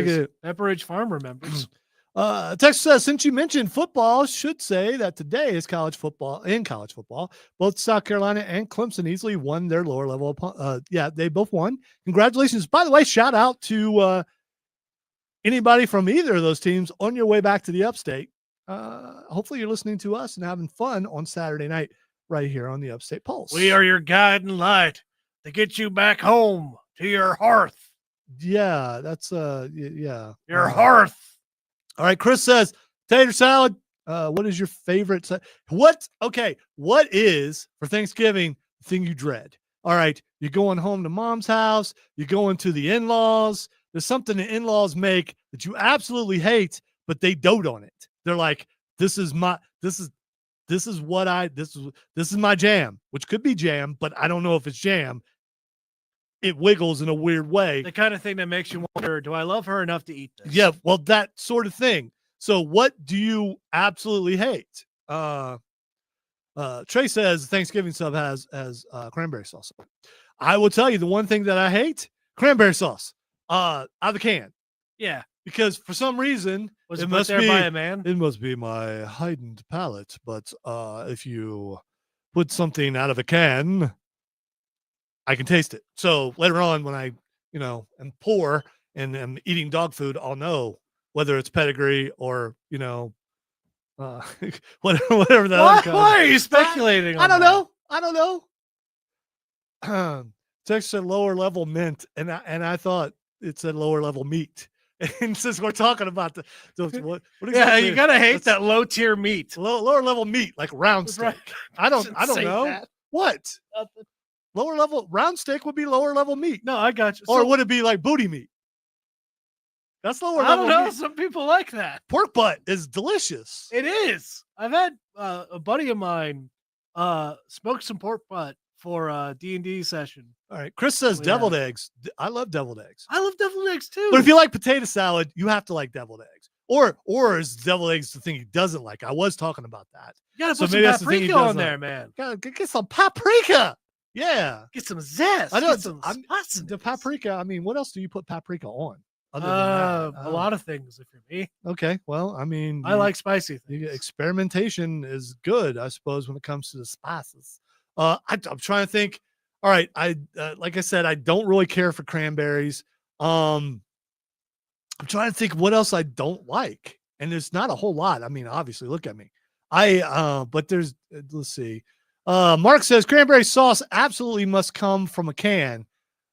Pepperidge Farm remembers. Text says, "Since you mentioned football, should say that today is college football. Both South Carolina and Clemson easily won their lower level. They both won. Congratulations. By the way, shout out to anybody from either of those teams on your way back to the Upstate. Hopefully you're listening to us and having fun on Saturday night right here on the Upstate Pulse. We are your guide and light to get you back home to your hearth. Yeah, that's yeah. Your hearth. All right. Chris says tater salad. What is your favorite? What is for Thanksgiving the thing you dread? All right. You're going home to mom's house. You're going to the in-laws. There's something the in-laws make that you absolutely hate, but they dote on it. They're like, this is my jam, which could be jam, but I don't know if it's jam. It wiggles in a weird way. The kind of thing that makes you wonder, do I love her enough to eat this? Yeah, well, that sort of thing. So what do you absolutely hate? Trey says Thanksgiving sub has cranberry sauce. I will tell you the one thing that I hate, cranberry sauce out of the can. Yeah. Because for some reason, it must be by a man. It must be my heightened palate. But if you put something out of a can, I can taste it. So later on, when I, am poor and am eating dog food, I'll know whether it's pedigree or, whatever that. Why are you speculating? I don't know. Text said lower level mint, and I thought it said lower level meat. And since we're talking about what exactly, you gotta hate that low tier meat, lower level meat, like round steak. Right. I don't know that. what lower level round steak would be lower level meat. No, I got you. Or would it be like booty meat? That's lower level. I don't know. Meat. Some people like that. Pork butt is delicious. It is. I've had a buddy of mine smoke some pork butt for a D&D session. All right. Chris says deviled eggs. I love deviled eggs. I love deviled eggs too. But if you like potato salad, you have to like deviled eggs. Or is deviled eggs the thing he doesn't like? I was talking about that. You gotta put some paprika on there, man. Gotta get some paprika. Yeah. Get some zest. I know. The paprika. I mean, what else do you put paprika on? Other than that? A lot of things, if you're me. Okay. Well, I mean, I like spicy things. Experimentation is good, I suppose, when it comes to the spices. I'm trying to think. All right. Like I said, I don't really care for cranberries. I'm trying to think what else I don't like. And there's not a whole lot. I mean, obviously, look at me. But there's, let's see. Mark says cranberry sauce absolutely must come from a can.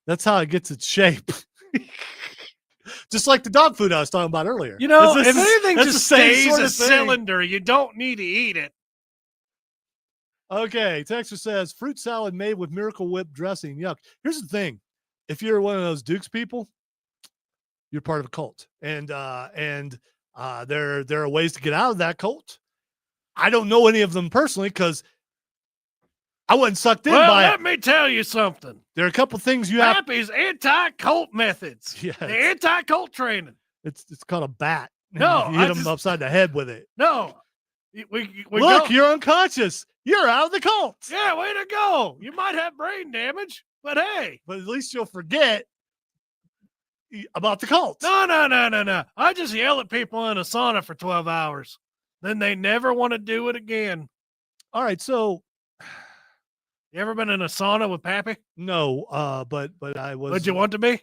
That's how it gets its shape. Just like the dog food I was talking about earlier. If anything just stays sort a of cylinder, you don't need to eat it. Okay, Texas says fruit salad made with Miracle Whip dressing. Yuck. Here's the thing: if you're one of those Dukes people, you're part of a cult, and there are ways to get out of that cult. I don't know any of them personally because I wasn't sucked in by it. Let me tell you something. There are a couple things you have. Happy's anti-cult methods. Yeah, the anti-cult training. It's called a bat. No, you hit them upside the head with it. No, look, you're unconscious. You're out of the cult. Yeah, way to go. You might have brain damage, but hey. But at least you'll forget about the cult. No. I just yell at people in a sauna for 12 hours. Then they never want to do it again. All right, so you ever been in a sauna with Pappy? No, but I was. What'd you want to be?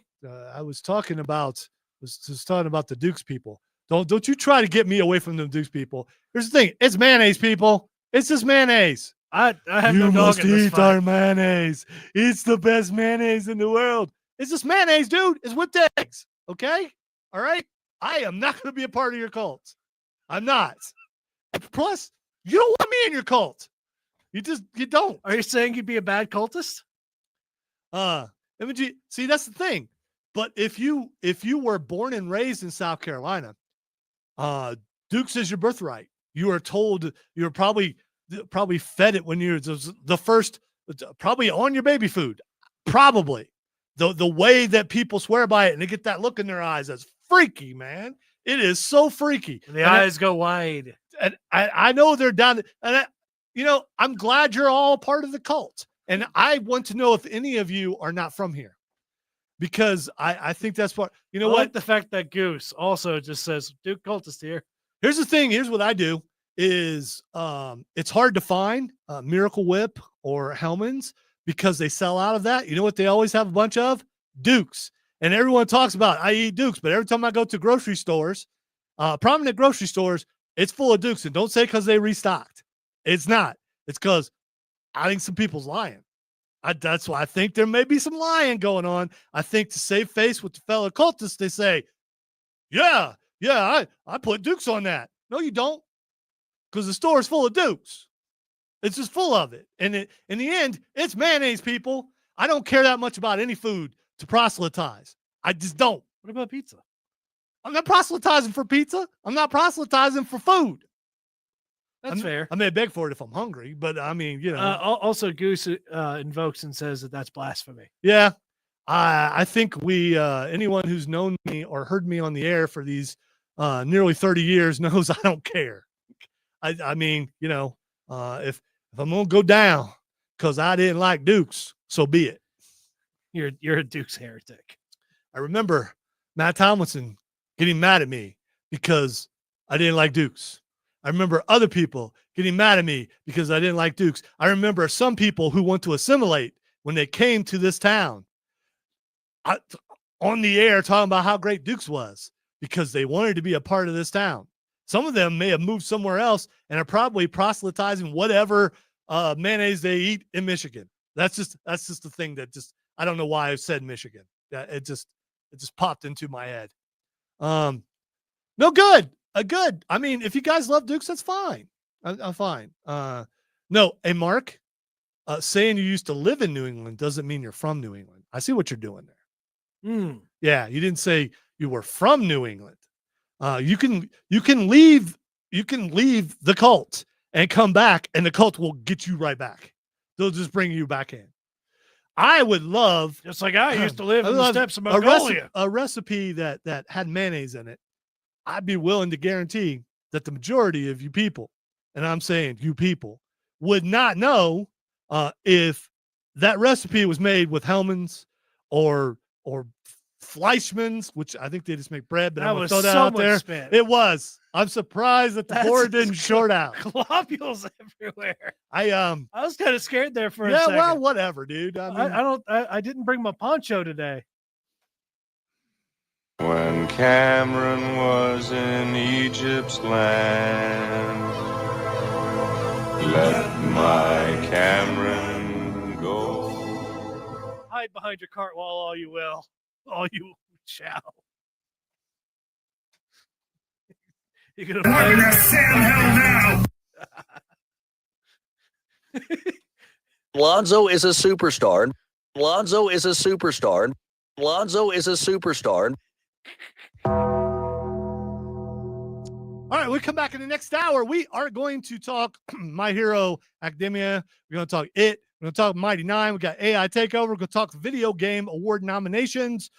I was talking about the Dukes people. Don't you try to get me away from the Dukes people. Here's the thing: it's mayonnaise, people. It's just mayonnaise. I have you no dog must in this eat fight. our mayonnaise. It's the best mayonnaise in the world. It's just mayonnaise, dude. It's whipped eggs. Okay, all right. I am not going to be a part of your cult. I'm not. Plus, you don't want me in your cult. You don't. Are you saying you'd be a bad cultist? See, that's the thing. But if you were born and raised in South Carolina, Dukes is your birthright. You are told you're probably fed it when you're the first, probably on your baby food. Probably the way that people swear by it and they get that look in their eyes, that's freaky, man. It is so freaky. The eyes go wide. And I know they're down. And I'm glad you're all part of the cult. And I want to know if any of you are not from here. Because I think that's what, I like the fact that Goose also just says, Duke cultist here. Here's the thing. Here's what I do is it's hard to find Miracle Whip or Hellman's because they sell out of that. You know what they always have a bunch of? Dukes. And everyone talks about, I eat Dukes, but every time I go to grocery stores, prominent grocery stores, it's full of Dukes. And don't say because they restocked. It's not. It's because I think some people's lying. That's why I think there may be some lying going on. I think to save face with the fellow cultists, they say, yeah, Yeah, I put Dukes on that. No, you don't, because the store is full of Dukes. It's just full of it. And in the end, it's mayonnaise, people. I don't care that much about any food to proselytize. I just don't. What about pizza? I'm not proselytizing for pizza. I'm not proselytizing for food. That's fair. I may beg for it if I'm hungry, but I mean, you know. Also, Goose invokes and says that that's blasphemy. Yeah. I think anyone who's known me or heard me on the air for these nearly 30 years knows I don't care. I mean, you know, if I'm going to go down because I didn't like Dukes, so be it. You're a Dukes heretic. I remember Matt Tomlinson getting mad at me because I didn't like Dukes. I remember other people getting mad at me because I didn't like Dukes. I remember some people who want to assimilate when they came to this town on the air talking about how great Dukes was because they wanted to be a part of this town. Some of them may have moved somewhere else and are probably proselytizing whatever mayonnaise they eat in Michigan. That's just the thing that just, I don't know why I said Michigan. It just popped into my head. No, good. Good. I mean, if you guys love Dukes, that's fine. I'm fine. No, hey, Mark, saying you used to live in New England doesn't mean you're from New England. I see what you're doing there. Yeah, you didn't say you were from New England. You can leave the cult and come back, and the cult will get you right back. They'll just bring you back in. I would love, just like I used to live in the steppes of Mongolia, a recipe that had mayonnaise in it. I'd be willing to guarantee that the majority of you people, and I'm saying you people, would not know if that recipe was made with Hellman's or Fleischmann's, which I think they just make bread, but I'm going to throw that out there. Spit. It was. I'm surprised that the board didn't short out. Globules everywhere. I was kind of scared there for a second. Yeah, well, whatever, dude. I didn't bring my poncho today. When Cameron was in Egypt's land, let my Cameron go. Hide behind your cart wall, all you will. All you shall. You're gonna find that Sam hell now. Lonzo is a superstar. Lonzo is a superstar. Lonzo is a superstar. All right, we come back in the next hour. We are going to talk My Hero Academia. We're going to talk It. We're going to talk Mighty Nine. We got AI Takeover. We're going to talk video game award nominations,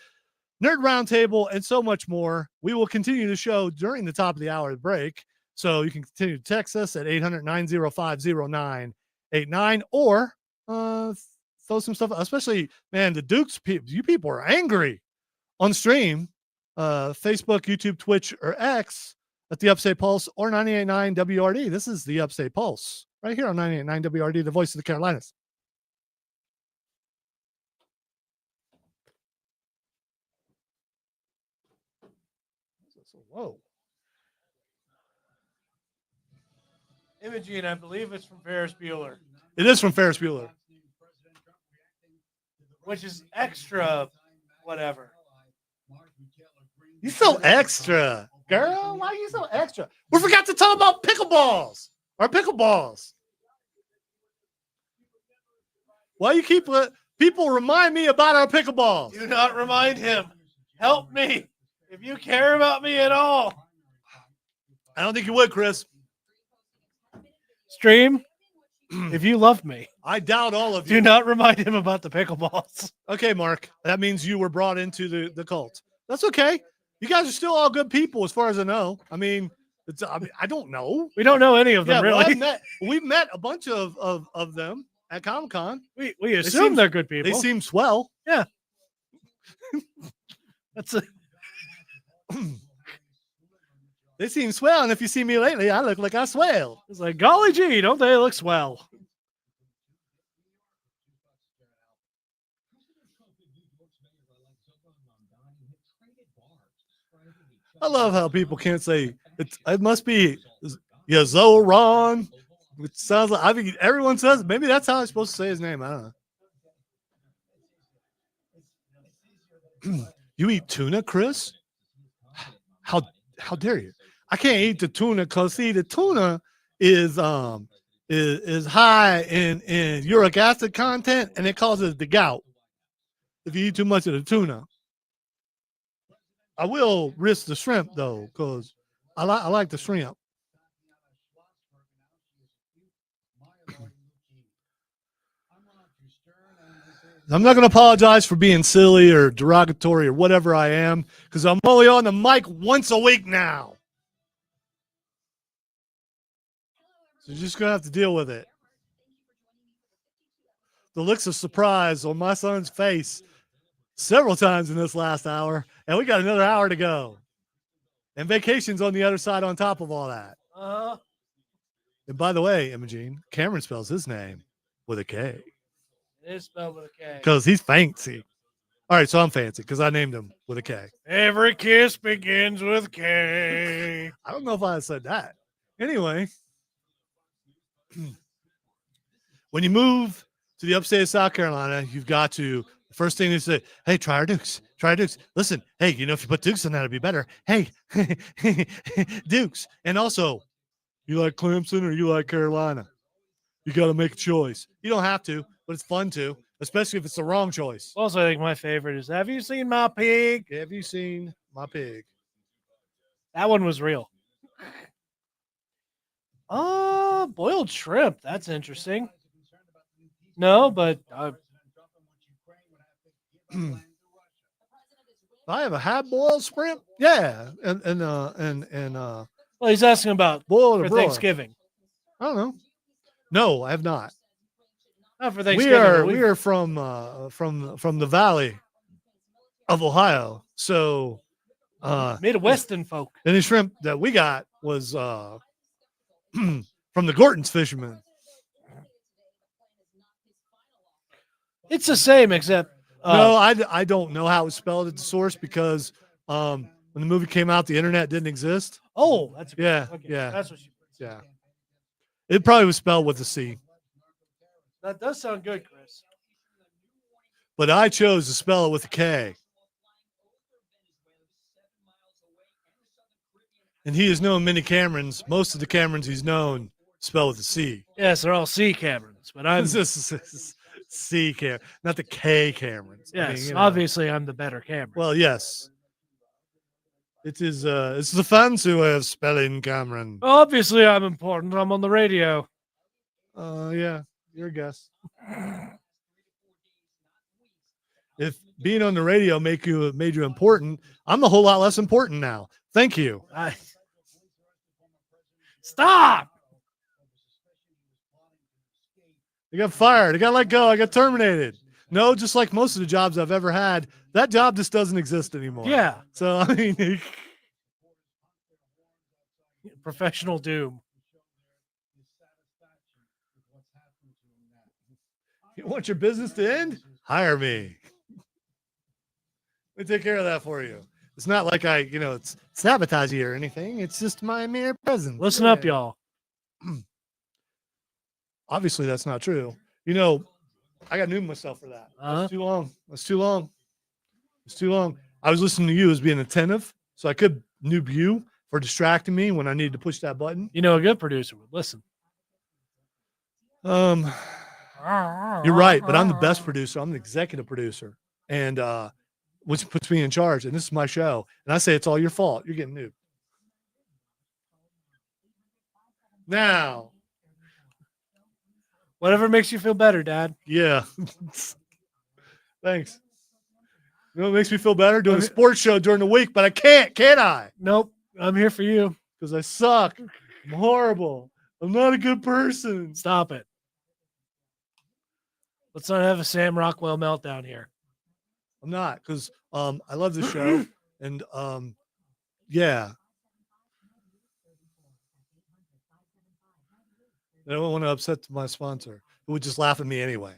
Nerd Roundtable, and so much more. We will continue the show during the top of the hour break. So you can continue to text us at 800-905-0989 or throw some stuff, especially, man, the Dukes people. You people are angry on stream, Facebook, YouTube, Twitch, or X at the Upstate Pulse or 98.9 WRD. This is the Upstate Pulse right here on 98.9 WRD, the voice of the Carolinas. Whoa. Imogene, I believe it's from Ferris Bueller. It is from Ferris Bueller. Which is extra whatever. You so extra, girl. Why are you so extra? We forgot to talk about pickleballs. Our pickleballs. Why you keep people remind me about our pickleballs? Do not remind him. Help me. If you care about me at all. I don't think you would, Chris. Stream, if you love me. I doubt all of you. Do not remind him about the pickleballs. Okay, Mark. That means you were brought into the cult. That's okay. You guys are still all good people as far as I know. I mean, I don't know. We don't know any of them, really. Well, we've met a bunch of them at Comic-Con. We assume they're good people. They seem swell. Yeah. That's a... They seem swell, and if you see me lately, I look like I swell. It's like, golly gee, don't they look swell? I love how people can't say it must be Yazoran, which sounds like, I mean, everyone says maybe that's how I'm supposed to say his name. I don't know. You eat tuna, Chris? how dare you? I can't eat the tuna because see the tuna is high in uric acid content and it causes the gout if you eat too much of the tuna. I will risk the shrimp though because I like the shrimp. I'm not going to apologize for being silly or derogatory or whatever I am because I'm only on the mic once a week now. So you're just going to have to deal with it. The looks of surprise on my son's face several times in this last hour, and we got another hour to go. And vacation's on the other side on top of all that. And by the way, Imogene, Cameron spells his name with a K. It is spelled with a K. Because he's fancy. All right, so I'm fancy because I named him with a K. Every kiss begins with K. I don't know if I said that. Anyway, when you move to the upstate of South Carolina, you've got to, the first thing they say, hey, try our Dukes. Try our Dukes. Listen, hey, you know, if you put Dukes in that, it'd be better. Hey, Dukes. And also, you like Clemson or you like Carolina? You got to make a choice. You don't have to, but it's fun to, especially if it's the wrong choice. Also, I think my favorite is, have you seen my pig? Have you seen my pig? That one was real. Boiled shrimp. That's interesting. No, but I have a half boiled shrimp. Yeah, and well, he's asking about boiled for or broiled. Thanksgiving. I don't know. No, I have not. Not for Thanksgiving. We are from the valley of Ohio, so Midwestern folk. any shrimp that we got was from the Gorton's fishermen. It's the same, except No, I don't know how it's spelled at the source because when the movie came out, the internet didn't exist. oh, that's Yeah, okay. yeah, That's what you. yeah. It probably was spelled with a C, That does sound good, Chris. but I chose to spell it with a K. And he has known many Camerons. Most of the Camerons he's known spell with a C. Yes, they're all C Camerons, but I'm This is C Cameron, not the K Camerons. I yes, mean, you know. obviously I'm the better Cameron. Well, yes. It is. It's the fancy way of spelling Cameron. Obviously I'm important. I'm on the radio. Yeah, your guess. If being on the radio made you important, I'm a whole lot less important now. Thank you. Stop. I got fired. I got let go. I got terminated. No, just like most of the jobs I've ever had, that job just doesn't exist anymore. Yeah. So, I mean, Professional doom. you want your business to end? Hire me. Let me take care of that for you. It's not like it's sabotage you or anything. It's just my mere presence. Listen up, y'all. Obviously, that's not true. I got new myself for that. That's too long. That's too long. It's too long. I was listening to you as being attentive, so I could noob you for distracting me when I needed to push that button. You know, a good producer would listen. You're right, but I'm the best producer. I'm the executive producer, and which puts me in charge. And this is my show, and I say it's all your fault. You're getting noobed. Now, whatever makes you feel better, Dad. Yeah. Thanks. You know what makes me feel better? Doing a sports show during the week, but I can't I? Nope. I'm here for you. Because I suck. I'm horrible. I'm not a good person. Stop it. Let's not have a Sam Rockwell meltdown here. I'm not, because I love the show. And yeah. I don't want to upset my sponsor, who would just laugh at me anyway.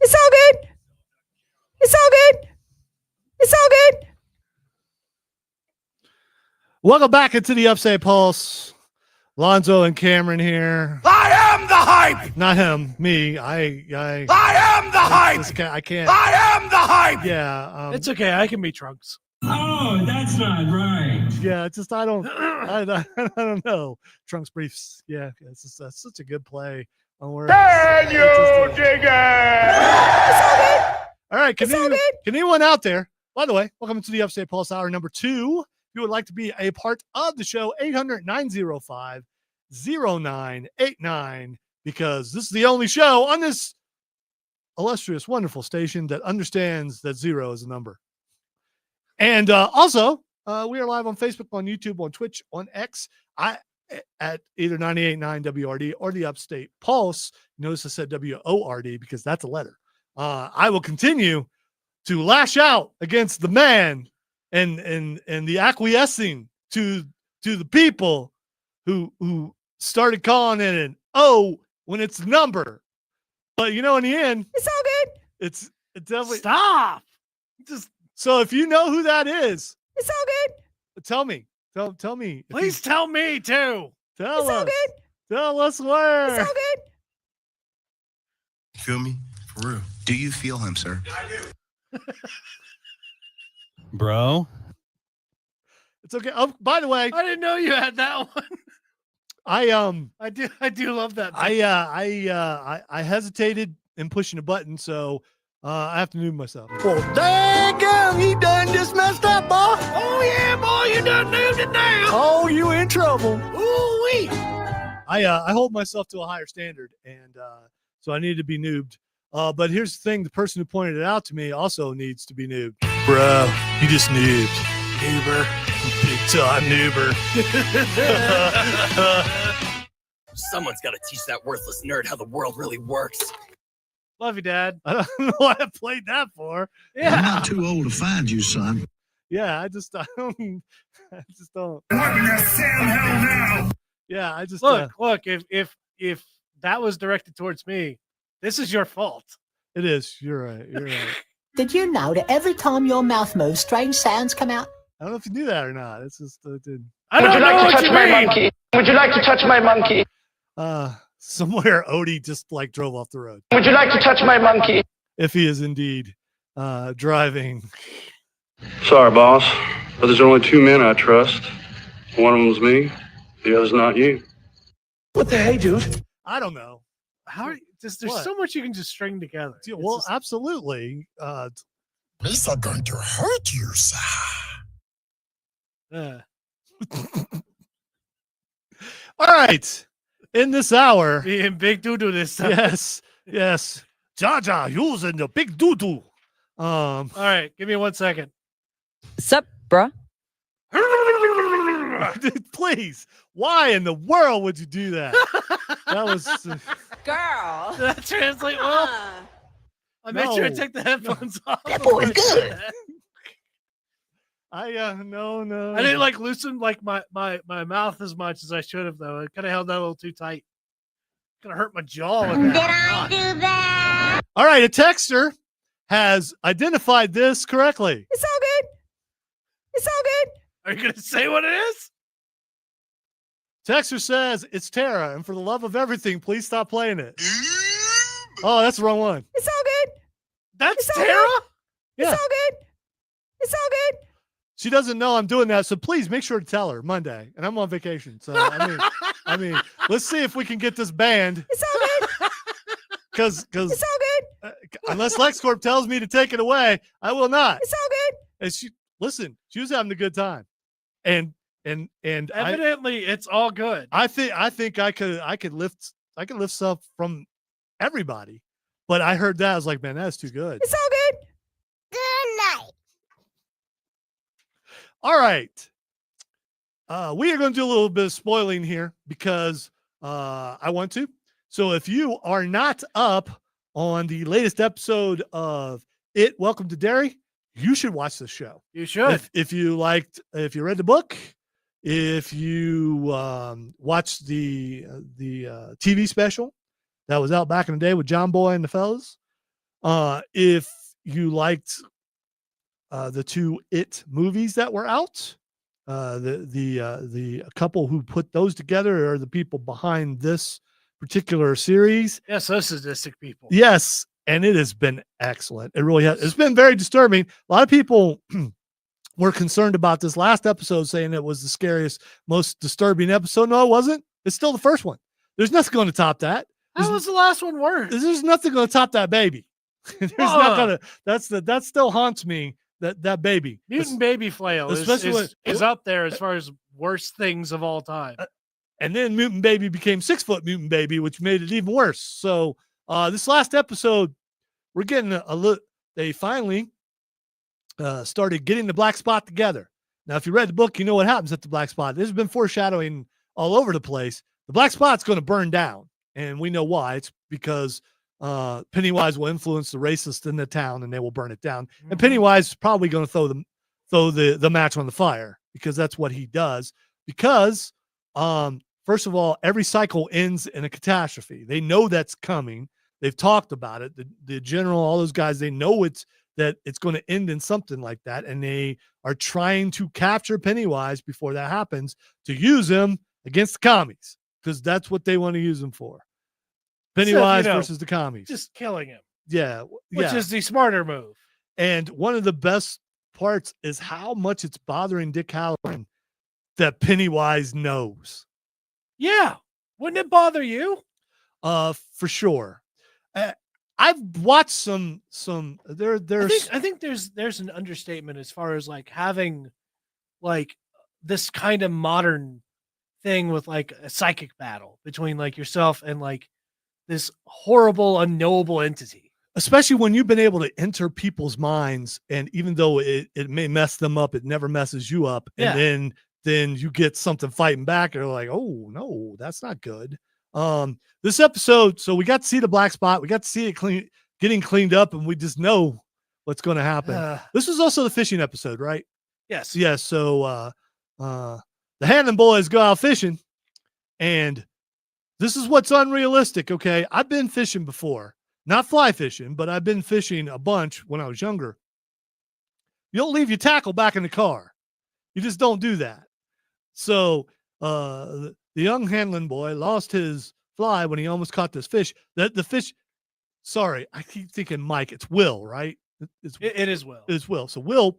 It's all good. It's all good. It's all good. Welcome back into the Upstate Pulse. Lonzo and Cameron here. I am the hype. Not him, me. I am the hype. I can't. I am the hype. Yeah. It's okay. I can be Trunks. Oh, that's not right. Yeah, it's just I don't know. Trunks briefs. Yeah, it's just that's such a good play on where. Can you dig it? All right, can anyone out there? By the way, welcome to the Upstate Pulse Hour number 2. If you would like to be a part of the show, 800-905-0989, because this is the only show on this illustrious, wonderful station that understands that 0 is a number. And also, we are live on Facebook, on YouTube, on Twitch, on X, at either 98.9 WRD or the Upstate Pulse. Notice I said WORD because that's a letter. I will continue to lash out against the man and the acquiescing to the people who started calling it an O when it's a number. But in the end, It's all good. it's definitely Stop. Just so. If you know who that is, It's all good. tell me. Tell me. please tell me too. Tell It's all us. good. Tell us where. It's all good. Feel me? For real. Do you feel him, sir? Bro. It's okay. Oh, by the way, I didn't know you had that one. I do love that. I hesitated in pushing a button, so I have to move myself. Well, dang, you done just messed up, boy. Oh yeah, boy, you done moved it now. Oh, you in trouble. Ooh-wee. I hold myself to a higher standard, and so I need to be noobed. But here's the thing: the person who pointed it out to me also needs to be noobed. Bro, you just noobed. Noober. Big time noober. Someone's got to teach that worthless nerd how the world really works. Love you, Dad. I don't know what I played that for. I'm Yeah. not too old to find you, son. Yeah, I just don't. What in the Sam hell now? Yeah, I just Look. If that was directed towards me, this is your fault. It is. You're right. You're right. Did you know that every time your mouth moves, strange sounds come out? I don't know if you knew that or not. It's just I don't know what you mean. Would you like to touch my monkey? somewhere Odie just like drove off the road. Would you like to touch my monkey? If he is indeed driving. Sorry, boss, but there's only 2 men I trust. One of them's me, the other's not you. What the hey, dude? I don't know. How? There's What? so much you can just string together. Yeah, It's well, just- absolutely. These are going to hurt you, sir. All right. In this hour. being big doo-doo this time. Yes. Jaja using the big doo-doo. All right, give me 1 second. Sup, bruh? Please. Why in the world would you do that? That was Girl. Did that translate well? I made sure to No. take the headphones off. That boy's good. no. I didn't like loosen like my mouth as much as I should have though. I kind of held that a little too tight. Gonna hurt my jaw. With that. do that? All right, a texter has identified this correctly. It's all good. It's all good. Are you gonna say what it is? Texter says it's Tara, and for the love of everything, please stop playing it. Oh, that's the wrong one. It's all good. That's It's all Tara. Yeah. It's all good. It's all good. She doesn't know I'm doing that, so please make sure to tell her Monday. And I'm on vacation, so I mean, let's see if we can get this banned. It's all good. Because It's all good. unless LexCorp tells me to take it away, I will not. It's all good. And she was having a good time, and Evidently, it's all good. I think I could lift stuff from everybody, but I heard that I was like, man, that's too good. It's all good. Good night. All right. We are going to do a little bit of spoiling here because I want to. So if you are not up on the latest episode of Welcome to Derry, you should watch this show. You should. If you read the book, if you watched the TV special that was out back in the day with John Boy and the fellas, if you liked the 2 movies that were out, The couple who put those together are the people behind this particular series. Yes, those sadistic people. Yes, and it has been excellent. It really has. It's been very disturbing. A lot of people were concerned about this last episode, saying it was the scariest, most disturbing episode. No, it wasn't. It's still the first one. There's nothing going to top that. How was the last one worse? There's nothing going to top that baby. There's not gonna. That still haunts me. That baby, Mutant Baby Flail, is up there as far as worst things of all time. And then Mutant Baby became 6-foot Mutant Baby, which made it even worse. So this last episode, we're getting a look. They finally started getting the black spot together. Now, if you read the book, you know what happens at the black spot. There's been foreshadowing all over the place. The black spot's going to burn down, and we know why. It's because Pennywise will influence the racists in the town, and they will burn it down. Mm-hmm. And Pennywise is probably going to throw the match on the fire, because that's what he does. Because first of all, every cycle ends in a catastrophe. They know that's coming. They've talked about it. The general, all those guys, they know it's going to end in something like that, and they are trying to capture Pennywise before that happens to use him against the commies, because that's what they want to use him for. Pennywise versus the commies. Just killing him. Yeah. Which is the smarter move. And one of the best parts is how much it's bothering Dick Halloran that Pennywise knows. Yeah. Wouldn't it bother you? For sure. I've watched some there's I think there's an understatement as far as like having like this kind of modern thing with like a psychic battle between like yourself and like this horrible, unknowable entity. Especially when you've been able to enter people's minds, and even though it may mess them up, it never messes you up. Yeah. And then you get something fighting back, and you're like, oh no, that's not good. This episode, so we got to see the black spot, we got to see it getting cleaned up, and we just know what's going to happen. This was also the fishing episode, right? Yes. Yes. So the Hanlon boys go out fishing, and this is what's unrealistic. Okay. I've been fishing before, not fly fishing, but I've been fishing a bunch when I was younger. You don't leave your tackle back in the car. You just don't do that. So the young Hanlon boy lost his fly when he almost caught this fish. The fish, sorry, I keep thinking Mike. It's Will, right? It is Will. It's Will. So Will.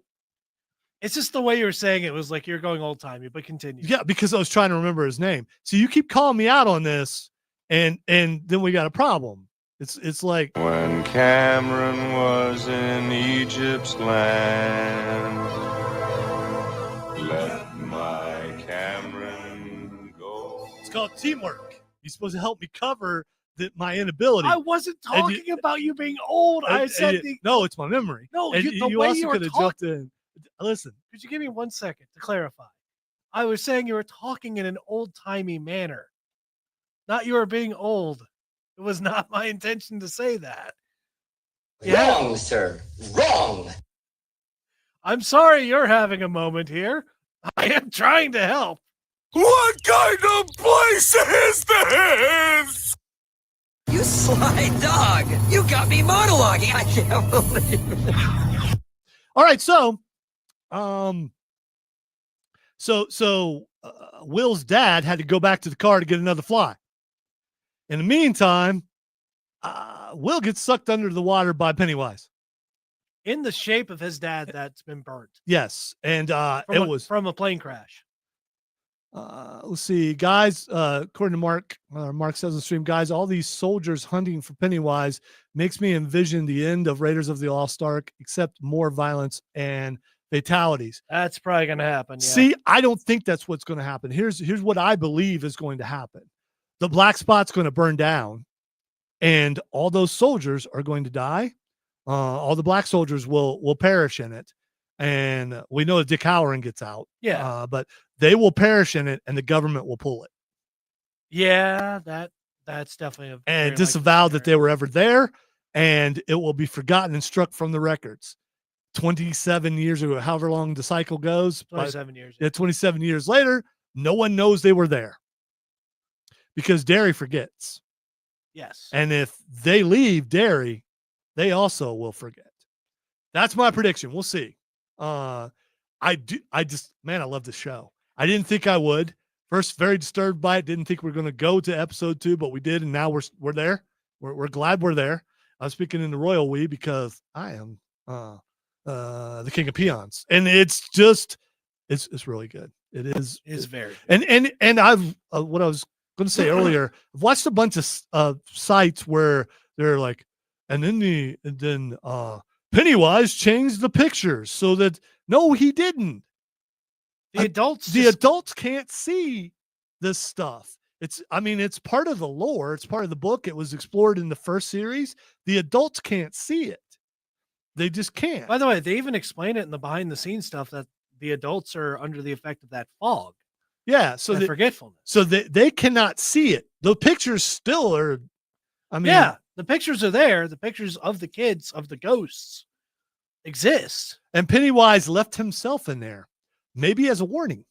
It's just the way you were saying it was like you're going old timey, but continue. Yeah, because I was trying to remember his name. So you keep calling me out on this, and then we got a problem. It's like when Cameron was in Egypt's land, let my Cameron go. It's called teamwork. You're supposed to help me cover my inability. I wasn't talking about you being old. I said no, it's my memory. No, and the way you were jumped in. Listen, could you give me 1 second to clarify? I was saying you were talking in an old-timey manner, not you were being old. It was not my intention to say that. Wrong, sir. Wrong. I'm sorry you're having a moment here. I am trying to help. What kind of place is this? You sly dog. You got me monologuing. I can't believe it. All right, so Will's dad had to go back to the car to get another fly. In the meantime, Will gets sucked under the water by Pennywise. In the shape of his dad that's been burnt. Yes, and it was from a plane crash. Let's see, guys. According to Mark says on the stream, guys, all these soldiers hunting for Pennywise makes me envision the end of Raiders of the Lost Ark, except more violence and fatalities. That's probably going to happen. Yeah. See, I don't think that's what's going to happen. Here's what I believe is going to happen. The black spot's going to burn down, and all those soldiers are going to die. All the black soldiers will perish in it. And we know that Dick Halloran gets out. Yeah. But they will perish in it, and the government will pull it. Yeah, that's definitely and disavow that they were ever there, and it will be forgotten and struck from the records. 27 years ago, however long the cycle goes. 27 years. Yeah, 27 years later, no one knows they were there. Because Derry forgets. Yes. And if they leave Derry, they also will forget. That's my prediction. We'll see. I do. I just, man, I love the show. I didn't think I would. First, very disturbed by it. Didn't think we were going to go to episode 2, but we did, and now we're there. We're glad we're there. I'm speaking in the royal we because I am the king of peons, and it's just it's really good. It is. It's very good. And I've what I was going to say earlier. I've watched a bunch of sites where they're like, and then Pennywise changed the pictures so that no, he didn't. The adults can't see this stuff. It's part of the lore. It's part of the book. It was explored in the first series. The adults can't see it. They just can't. By the way, they even explain it in the behind the scenes stuff that the adults are under the effect of that fog. Yeah. So forgetfulness. So they cannot see it. The pictures still are. Yeah, the pictures are there. The pictures of the kids, of the ghosts exist. And Pennywise left himself in there. Maybe as a warning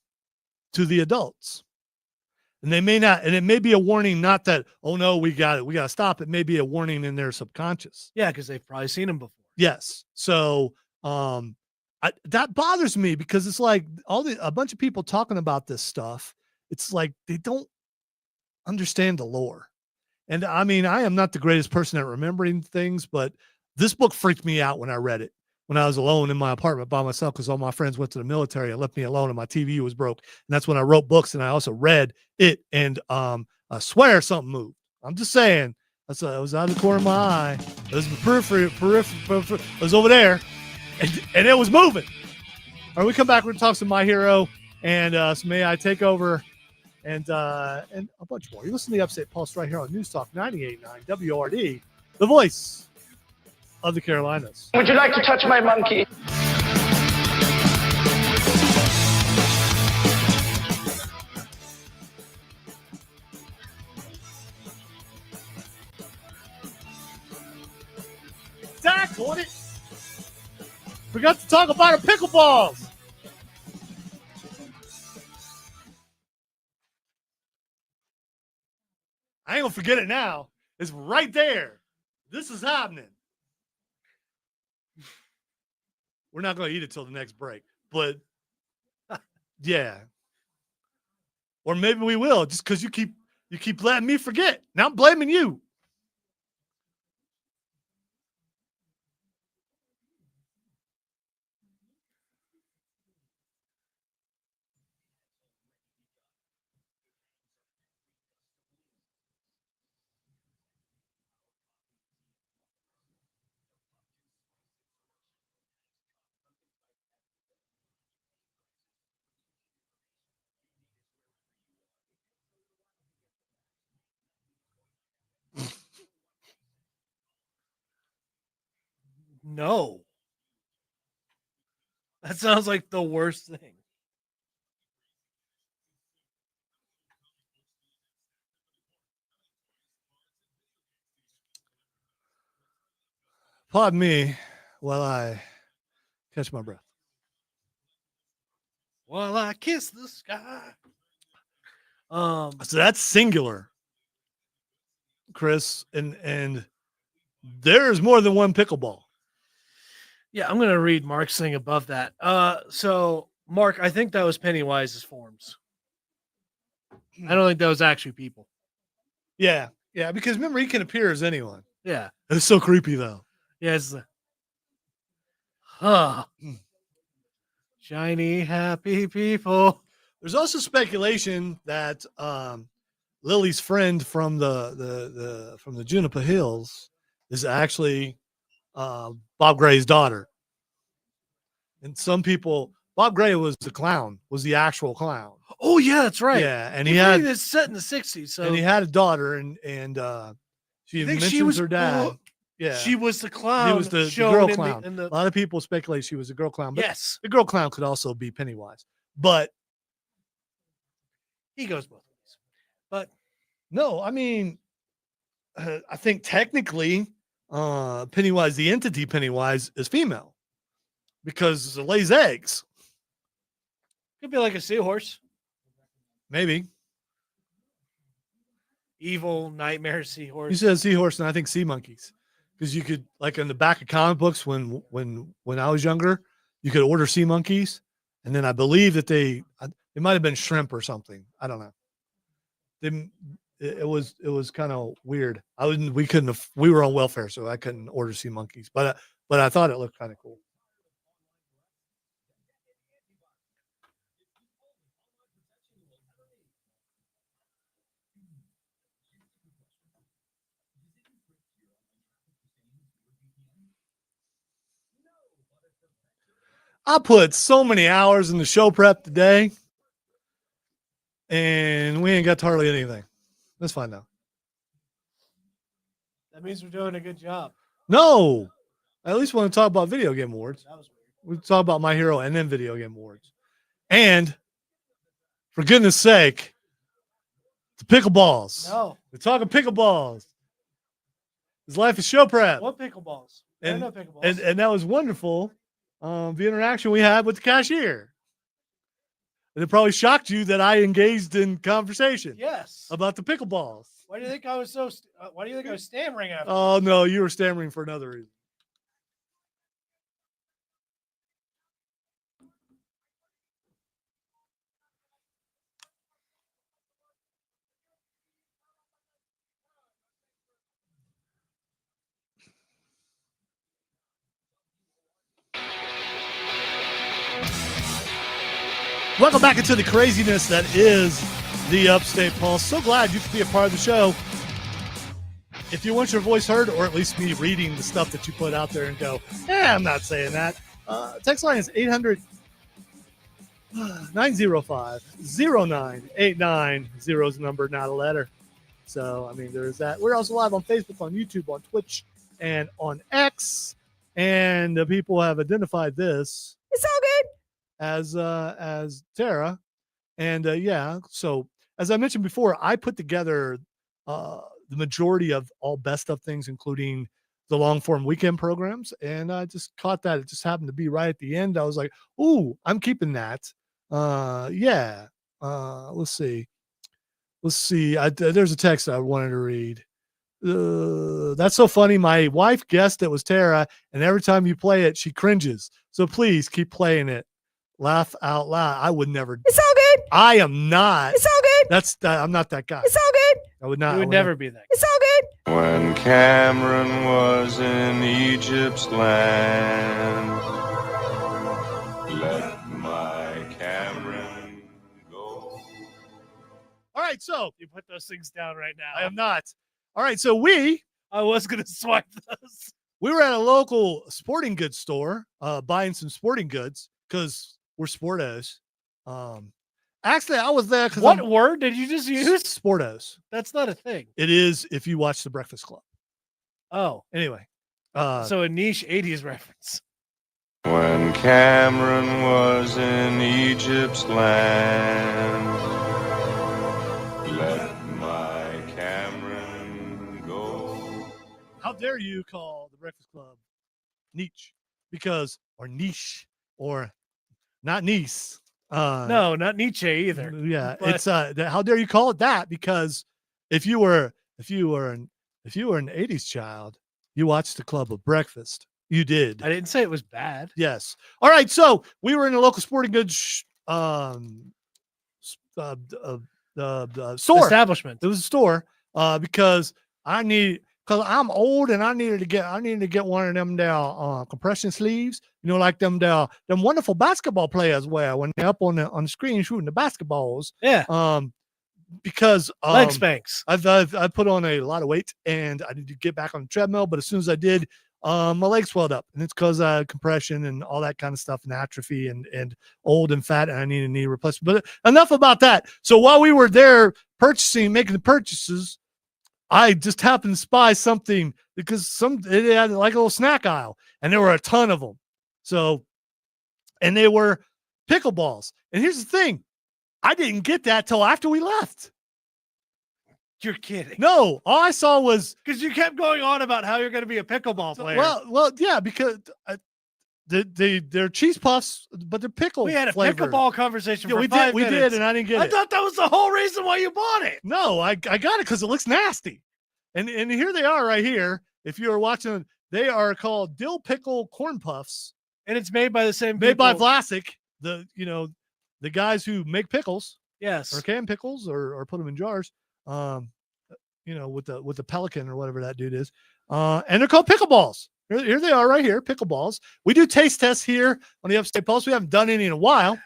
to the adults. And they may not, and it may be a warning, not that, oh no, we got to stop. It may be a warning in their subconscious. Yeah, because they've probably seen him before. Yes. So that bothers me because it's like a bunch of people talking about this stuff. It's like they don't understand the lore. And I am not the greatest person at remembering things, but this book freaked me out when I read it. When I was alone in my apartment by myself, because all my friends went to the military and left me alone and my TV was broke. And that's when I wrote books, and I also read it. And I swear something moved. I'm just saying. It was out of the corner of my eye. It was the periphery. It was over there, and it was moving. All right, we come back. We're going to talk some My Hero and some AI Takeover and a bunch more. You listen to the Upstate Pulse right here on News Talk 98.9 WRD, the voice of the Carolinas. Would you like to touch my monkey? Zach, on it. Forgot to talk about our pickleballs. I ain't gonna forget it now. It's right there. This is happening. We're not going to eat it till the next break, but yeah. Or maybe we will, just because you keep letting me forget. Now I'm blaming you. No. That sounds like the worst thing. Pardon me while I catch my breath. While I kiss the sky. So that's singular, Chris, and there's more than one pickleball. Yeah, I'm going to read Mark's thing above that. So, Mark, I think that was Pennywise's forms. I don't think that was actually people. Yeah, because remember, he can appear as anyone. Yeah. It's so creepy, though. Yeah, it's shiny, happy people. There's also speculation that Lily's friend from the Juniper Hills is actually Bob Gray's daughter. And some people, Bob Gray was the actual clown. Oh yeah, that's right. Yeah, and it's set in the 60s. So and he had a daughter, and she mentions her dad. Yeah, she was the clown. She was the girl clown. A lot of people speculate she was a girl clown. But yes, the girl clown could also be Pennywise, but he goes both ways. But no, I think technically, Pennywise, the entity Pennywise, is female because it lays eggs. Could be like a seahorse. Maybe. Evil nightmare seahorse. You said seahorse, and I think sea monkeys. Because you could, like in the back of comic books when I was younger, you could order sea monkeys, And then I believe that it might have been shrimp or something. I don't know. It was kind of weird. We were on welfare, so I couldn't order sea monkeys, but I thought it looked kind of cool. I put so many hours in the show prep today, and we ain't got hardly anything. That's fine now. That means we're doing a good job. No, I at least want to talk about video game awards. That was weird. We talk about My Hero and then video game awards. And for goodness sake, the pickleballs. No. We're talking pickleballs. His life is show prep. What pickleballs? And, no pickleballs. and that was wonderful. The interaction we had with the cashier. And it probably shocked you that I engaged in conversation. Yes. About the pickleballs. Why do you think I was why do you think I was stammering after? Oh no, you were stammering for another reason. Welcome back into the craziness that is the Upstate Pulse. So glad you could be a part of the show. If you want your voice heard, or at least me reading the stuff that you put out there and go, I'm not saying that. Text line is 800-905-0989. Zero's the number, not a letter. So, I mean, there's that. We're also live on Facebook, on YouTube, on Twitch, and on X. And the people have identified this. It's all good. As Tara. And so as I mentioned before, I put together the majority of all best of things, including the long form weekend programs. And I just caught that. It just happened to be right at the end. I was like, ooh, I'm keeping that. Let's see. There's a text I wanted to read. That's so funny. My wife guessed it was Tara, and every time you play it, she cringes. So please keep playing it. Laugh out loud. I would never. It's all good. I am not. It's all good. I'm not that guy. It's all good. I would not. You would never be that guy. It's all good. When Cameron was in Egypt's land, let my Cameron go. All right, so You put those things down right now. I am not. All right, so I was gonna swipe those. we were at a local sporting goods store buying some sporting goods because we're sportos. Actually, I was there because What word did you just use? Sportos. That's not a thing. It is if you watch The Breakfast Club. Oh, Anyway, so a niche 80s reference. When Cameron was in Egypt's land, let my Cameron go. how dare you call The Breakfast Club niche? Or niche, or not niece. No, not Nietzsche either. Yeah, But- it's how dare you call it that? Because if you were an 80s child, you watched the Club of Breakfast. You did. I didn't say it was bad. Yes. All right. So we were in a local sporting goods store. Establishment. It was a store because I'm old and I needed to get one of them there compression sleeves. You know, like them wonderful basketball players wear when they're up on the screen shooting the basketballs. Yeah. Because Leg spanks. I put on a lot of weight and I need to get back on the treadmill. But as soon as I did, my legs swelled up, and it's because compression and all that kind of stuff, and atrophy and old and fat, and I need a knee replacement. But enough about that. So while we were there making the purchases, I just happened to spy something because it had like a little snack aisle, and there were a ton of them. So, and they were pickleballs. And here's the thing. I didn't get that till after we left. You're kidding. No, all I saw was Because you kept going on about how you're going to be a pickleball player. well, yeah, because they're cheese puffs, but they're pickle. we had a flavored. pickleball conversation Yeah, for we 5 did, we minutes. did, and I didn't get I it. thought that was the whole reason why you bought it. No, I got it because it looks nasty. And here they are right here. If you are watching, they are called dill pickle corn puffs, And it's made by the same made by people. Vlasic. the guys who make pickles, Yes. or can pickles, or put them in jars, with the Pelican or whatever that dude is, and they're called pickleballs. Here they are right here, pickleballs. We do taste tests here on the Upstate Pulse. We haven't done any in a while,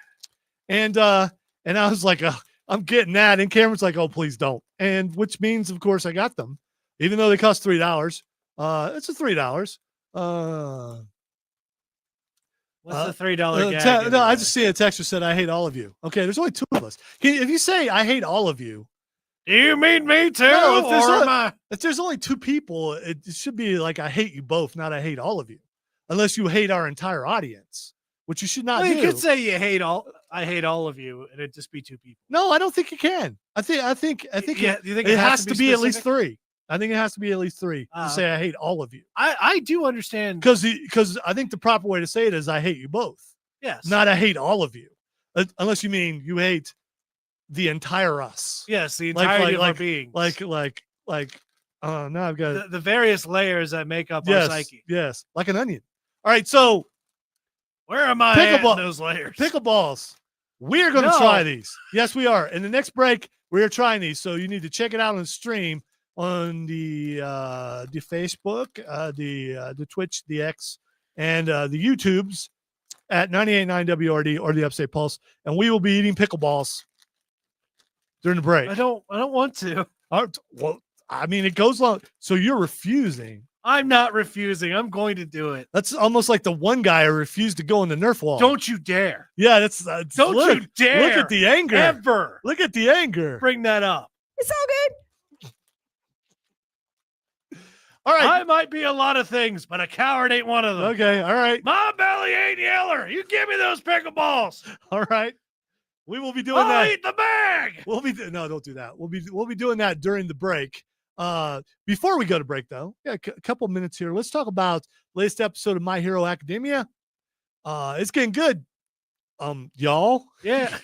and I was like, I'm getting that, and Cameron's like, oh, please don't, and which means, of course, I got them, even though they cost $3. It's a $3. What's the $3 gag? No, I just see a text that said, I hate all of you. Okay, there's only 2 of us. If you say, I hate all of you. Do you mean me too? No, if there's only 2 people, it should be like, I hate you both, not I hate all of you. Unless you hate our entire audience, which you should not do. You could say I hate all of you, and it'd just be 2 people. No, I don't think you can. I think Yeah, do you think it has to be at least specific? 3. I think it has to be at least 3 to say I hate all of you. I do understand. Because I think the proper way to say it is I hate you both. Yes. Not I hate all of you. Unless you mean you hate the entire us. Yes, the entirety of our beings. Now I've got the various layers that make up our psyche. Yes, like an onion. All right, so where am I at in those layers? Pickleballs. We are going to try these. Yes, we are. In the next break, we are trying these. So you need to check it out on the stream on the Facebook, the Twitch, the X, and the YouTubes at 98.9 WRD or the Upstate Pulse, and we will be eating pickleballs during the break. I don't want to. Well, I mean, it goes long. So you're refusing. I'm not refusing. I'm going to do it. That's almost like the one guy who refused to go in the Nerf wall. Don't you dare. Yeah, that's don't you dare. Look at the anger. Ever. Look at the anger. Bring that up. It's all good. All right. I might be a lot of things, but a coward ain't one of them. Okay. All right. My belly ain't yeller. You give me those pickleballs. All right. We will be doing that. I'll eat the bag. No, don't do that. We'll be doing that during the break. Before we go to break, though, a couple minutes here. Let's talk about latest episode of My Hero Academia. It's getting good, y'all. Yeah.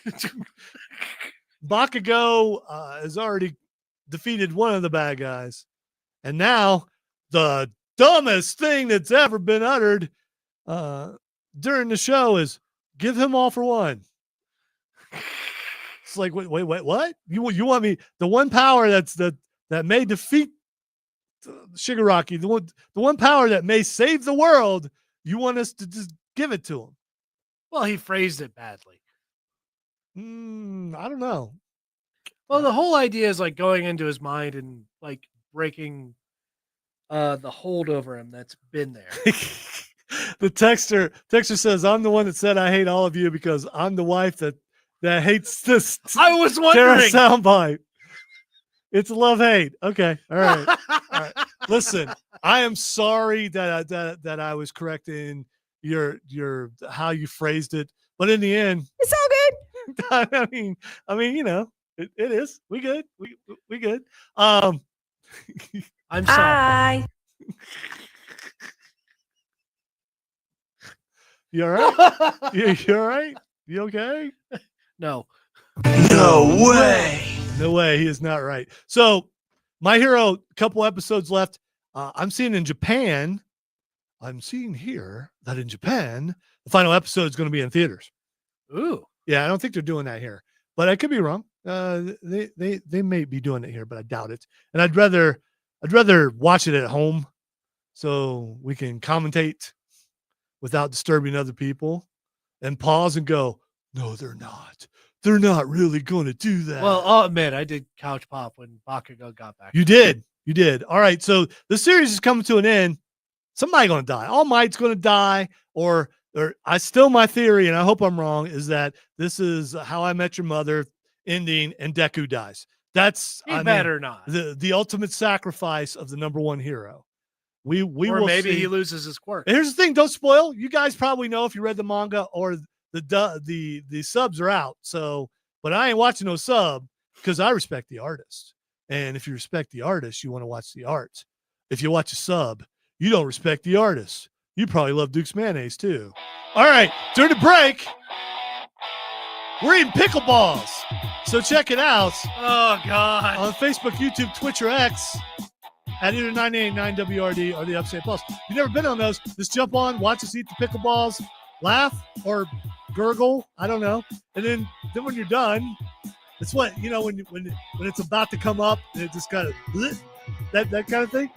Bakugo has already defeated one of the bad guys, and now the dumbest thing that's ever been uttered during the show is give him all for one. It's like, wait, what? You want me, the one power that may defeat Shigaraki, the one power that may save the world, you want us to just give it to him? Well, he phrased it badly. I don't know. Well, the whole idea is like going into his mind and like breaking the hold over him that's been there. The texter says, I'm the one that said I hate all of you because I'm the wife that hates this. I was wondering. Soundbite. It's love-hate. Okay. All right. All right. Listen, I am sorry that I was correcting your how you phrased it, but in the end, it's all good. I mean, it is. We good. We good. I'm sorry. Hi. You all right? You all right? You okay? No. No way. No way. He is not right. So, My Hero, couple episodes left. I'm seeing here that in Japan, the final episode is going to be in theaters. Ooh. Yeah, I don't think they're doing that here, but I could be wrong. They may be doing it here, but I doubt it. And I'd rather watch it at home so we can commentate without disturbing other people and pause and go, no, they're not. They're not really going to do that. Well, I'll admit, I did couch pop when Bakugo got back. You did. All right. So the series is coming to an end. Somebody's going to die. All Might's going to die, or my theory, and I hope I'm wrong, is that this is How I Met Your Mother ending and Deku dies. That's better not. The ultimate sacrifice of the number one hero. We or will maybe see. He loses his quirk. And here's the thing, don't spoil. You guys probably know if you read the manga, or the subs are out. So, but I ain't watching no sub because I respect the artist. And if you respect the artist, you want to watch the art. If you watch a sub, you don't respect the artist. You probably love Duke's Mayonnaise too. All right, during the break, we're eating pickleballs. So check it out. Oh, God. On Facebook, YouTube, Twitch, or X at either 98.9 WRD or the Upstate Pulse. If you've never been on those, just jump on, watch us eat the pickleballs, laugh, or gurgle. I don't know. And then when you're done, it's what when it's about to come up and it just kind of that kind of thing.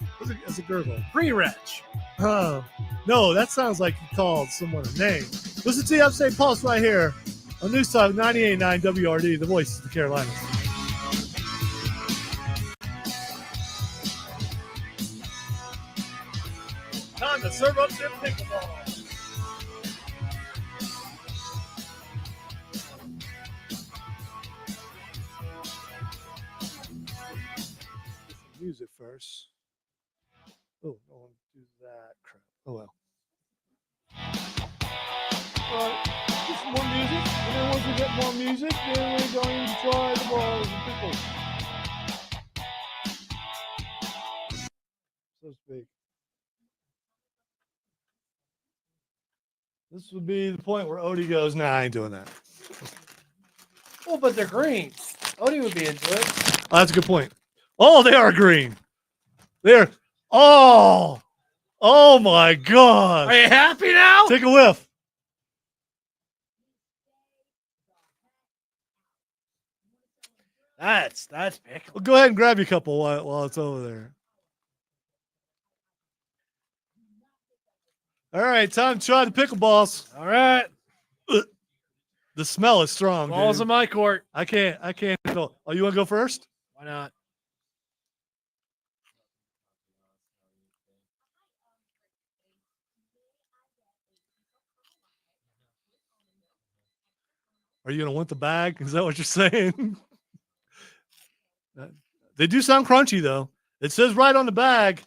It's a gurgle. Pre-retch. No, that sounds like you called someone a name. Listen to the Upstate Pulse right here on News Talk 98.9 WRD, the voice of the Carolinas. Time to serve up them pickleball. Music first. Oh, I want to do that crap. Oh well. All right, get some more music, and then once we get more music, then we're going to try the balls and pickles. So to speak. This would be the point where Odie goes, nah, I ain't doing that. Well, but they're green. Odie would be into it. Oh, that's a good point. Oh, they are green. They're, oh my God. Are you happy now? Take a whiff. That's pickle. Well, go ahead and grab your couple while it's over there. All right, time to try the pickleballs. All right. The smell is strong. Balls dude. in my court. I can't go. Oh, you want to go first? Why not? Are you going to want the bag? Is that what you're saying? They do sound crunchy, though. It says right on the bag,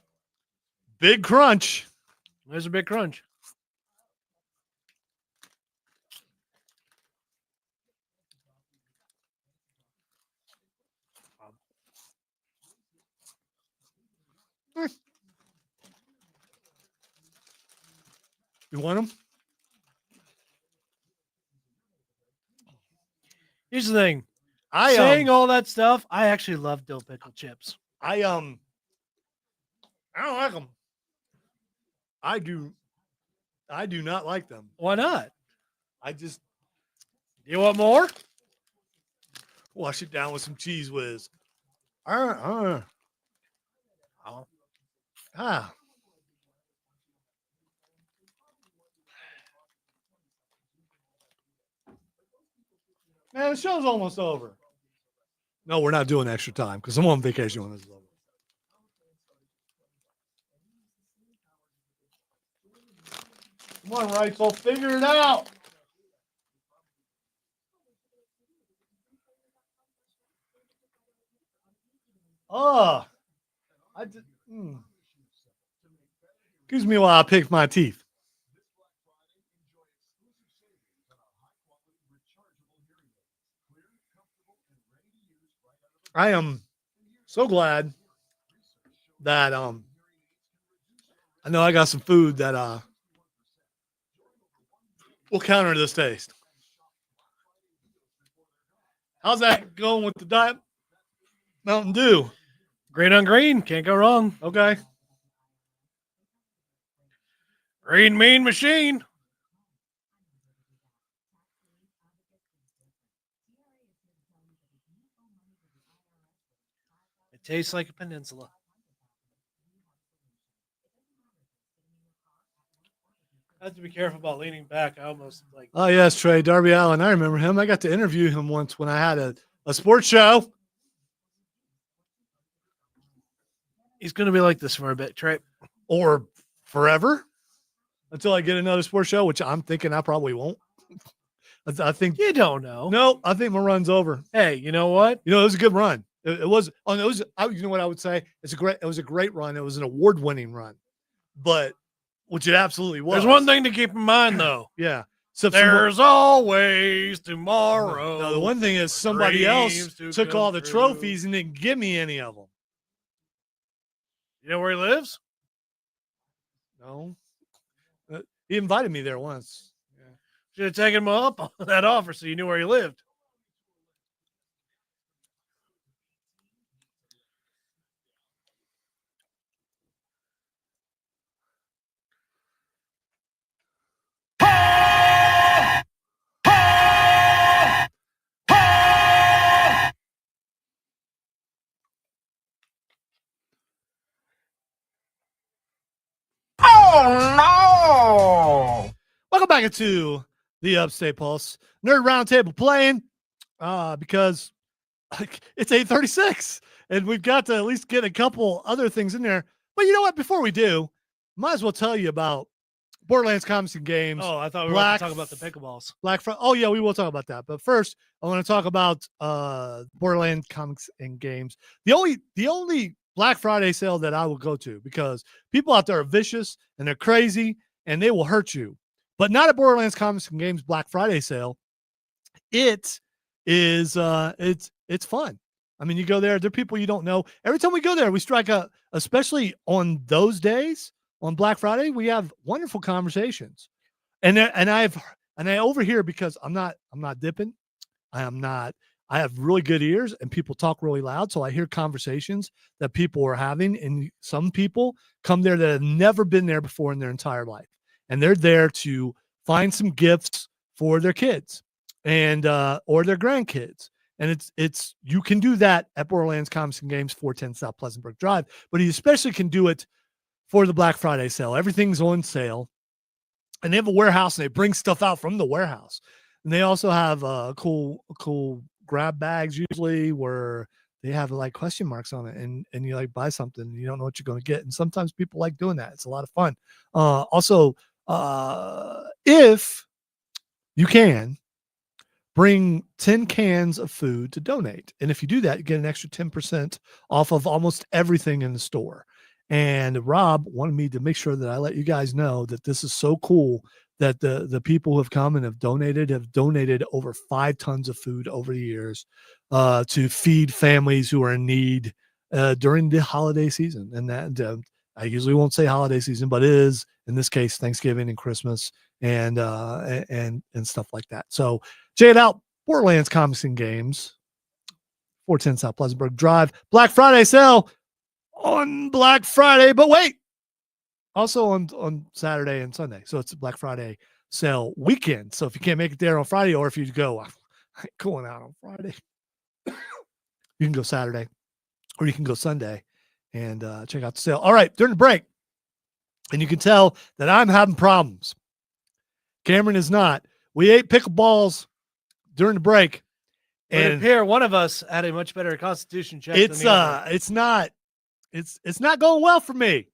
big crunch. There's a big crunch. You want them? Here's the thing. Saying all that stuff, I actually love dill pickle chips. I don't like them. I do not like them. Why not? You want more? Wash it down with some cheese whiz. Man, the show's almost over. No, we're not doing extra time because I'm on vacation when this is over. Come on, Rice, I'll figure it out. Oh, excuse me while I pick my teeth. I am so glad that I know I got some food that will counter this taste. How's that going with the Diet Mountain Dew? Green on green. Can't go wrong. Okay. Green Mean Machine. It tastes like a peninsula. I have to be careful about leaning back. I almost like. Oh, yes, Trey, Darby Allen. I remember him. I got to interview him once when I had a sports show. He's going to be like this for a bit, Trey. Or forever until I get another sports show, which I'm thinking I probably won't. I think you don't know. No, I think my run's over. Hey, you know what? It was a good run. It was. You know what I would say? It was a great run. It was an award-winning run, but which it absolutely was. There's one thing to keep in mind, though. Yeah. So there's always tomorrow. No, the one thing is somebody else took all the trophies and didn't give me any of them. You know where he lives? No. He invited me there once. Yeah. Should have taken him up on that offer so you knew where he lived. into the Upstate Pulse Nerd Roundtable playing because it's 8:36 and we've got to at least get a couple other things in there. But you know what? Before we do, might as well tell you about Borderlands Comics and Games. Oh, I thought we were going to talk about the pickleballs. Black Friday. Oh, yeah, we will talk about that. But first, I want to talk about Borderlands Comics and Games. The only Black Friday sale that I will go to, because people out there are vicious and they're crazy and they will hurt you. But not a Borderlands Comics and Games Black Friday sale. It is it's fun. I mean, you go there are people you don't know. Every time we go there, we strike a, especially on those days on Black Friday, we have wonderful conversations. And I overhear, because I'm not dipping. I have really good ears and people talk really loud. So I hear conversations that people are having, and some people come there that have never been there before in their entire life. And they're there to find some gifts for their kids and, or their grandkids. And it's, you can do that at Borderlands Comics and Games, 410 South Pleasant Brook Drive, but you especially can do it for the Black Friday sale. Everything's on sale, and they have a warehouse and they bring stuff out from the warehouse. And they also have cool grab bags usually where they have like question marks on it, and you like buy something and you don't know what you're going to get. And sometimes people like doing that. It's a lot of fun. Also, if you can, bring 10 cans of food to donate. And if you do that, you get an extra 10% off of almost everything in the store. And Rob wanted me to make sure that I let you guys know that this is so cool that the people who have come and have donated over 5 tons of food over the years to feed families who are in need during the holiday season. And that I usually won't say holiday season, but it is in this case Thanksgiving and Christmas and stuff like that. So check it out, Borderlands Comics and Games, 410 South Pleasant Brook Drive. Black Friday sale on Black Friday, but wait, also on Saturday and Sunday. So it's a Black Friday sale weekend. So if you can't make it there on Friday, or if you go, I'm going out on Friday, you can go Saturday or you can go Sunday and check out the sale. All right, during the break, and you can tell that I'm having problems. Cameron is not. We ate pickleballs during the break. And it appear one of us had a much better constitution check than the other. It's not going well for me.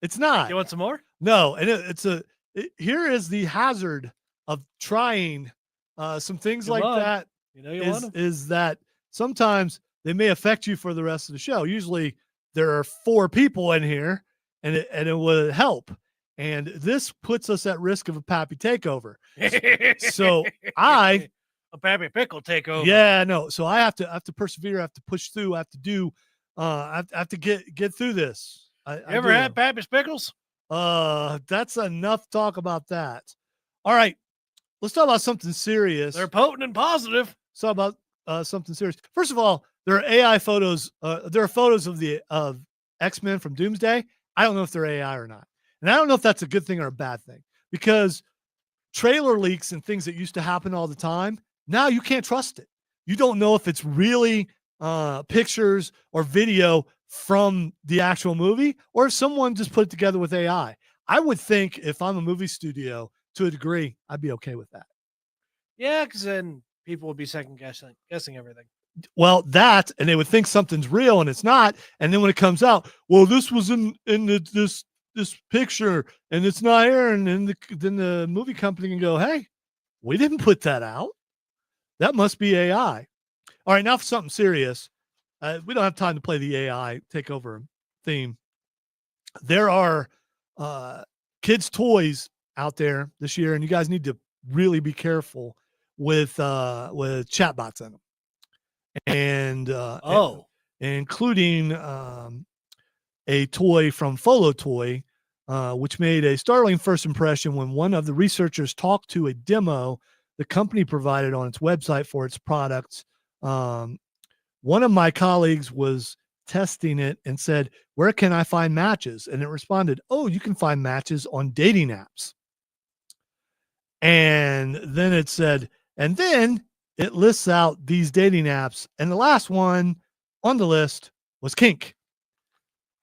It's not. You want some more? No. And here is the hazard of trying some things like that. You know, you want them. Is that sometimes they may affect you for the rest of the show. Usually there are 4 people in here and it would help. And this puts us at risk of a Pappy takeover. So a Pappy pickle takeover. Yeah, no. So I have to persevere. I have to push through. I have to do. I have to get through this. You ever had Pappy's pickles? That's enough talk about that. All right, let's talk about something serious. They're potent and positive. Let's talk about something serious. First of all, there are AI photos. There are photos of X-Men from Doomsday. I don't know if they're AI or not. And I don't know if that's a good thing or a bad thing, because trailer leaks and things that used to happen all the time, now you can't trust it. You don't know if it's really pictures or video from the actual movie, or if someone just put it together with AI. I would think if I'm a movie studio, to a degree, I'd be okay with that. Yeah, because then people would be second guessing everything. Well, that, and they would think something's real and it's not. And then when it comes out, well, this was in this picture and it's not here, and then the movie company can go, hey, we didn't put that out. That must be AI. All right, now for something serious. We don't have time to play the AI takeover theme. There are kids' toys out there this year, and you guys need to really be careful with chatbots in them. And including a toy from Folo Toy, which made a startling first impression when one of the researchers talked to a demo the company provided on its website for its products. One of my colleagues was testing it and said, where can I find matches? And it responded, oh, you can find matches on dating apps. And then it said, and then it lists out these dating apps. And the last one on the list was Kink,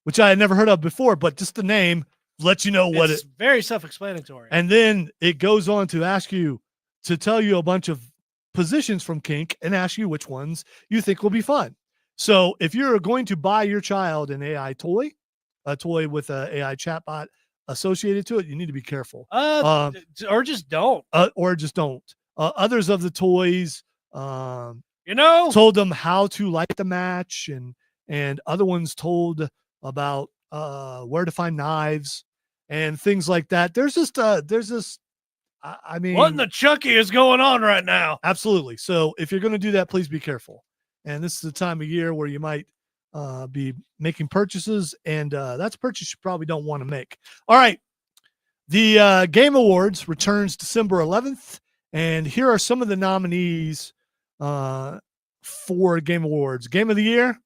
which I had never heard of before, but just the name let you know what it's very self-explanatory. and then it goes on to ask you to tell you a bunch of positions from Kink and ask you which ones you think will be fun. So if you're going to buy your child an AI toy, a toy with an AI chatbot associated to it, you need to be careful. Or just don't. Or just don't. Others of the toys, told them how to light the match, and other ones told about where to find knives and things like that. There's just I mean, what in the Chucky is going on right now? Absolutely. So if you're going to do that, please be careful. And this is the time of year where you might be making purchases, and that's a purchase you probably don't want to make. All right. The Game Awards returns December 11th, and here are some of the nominees for Game Awards. Game of the Year,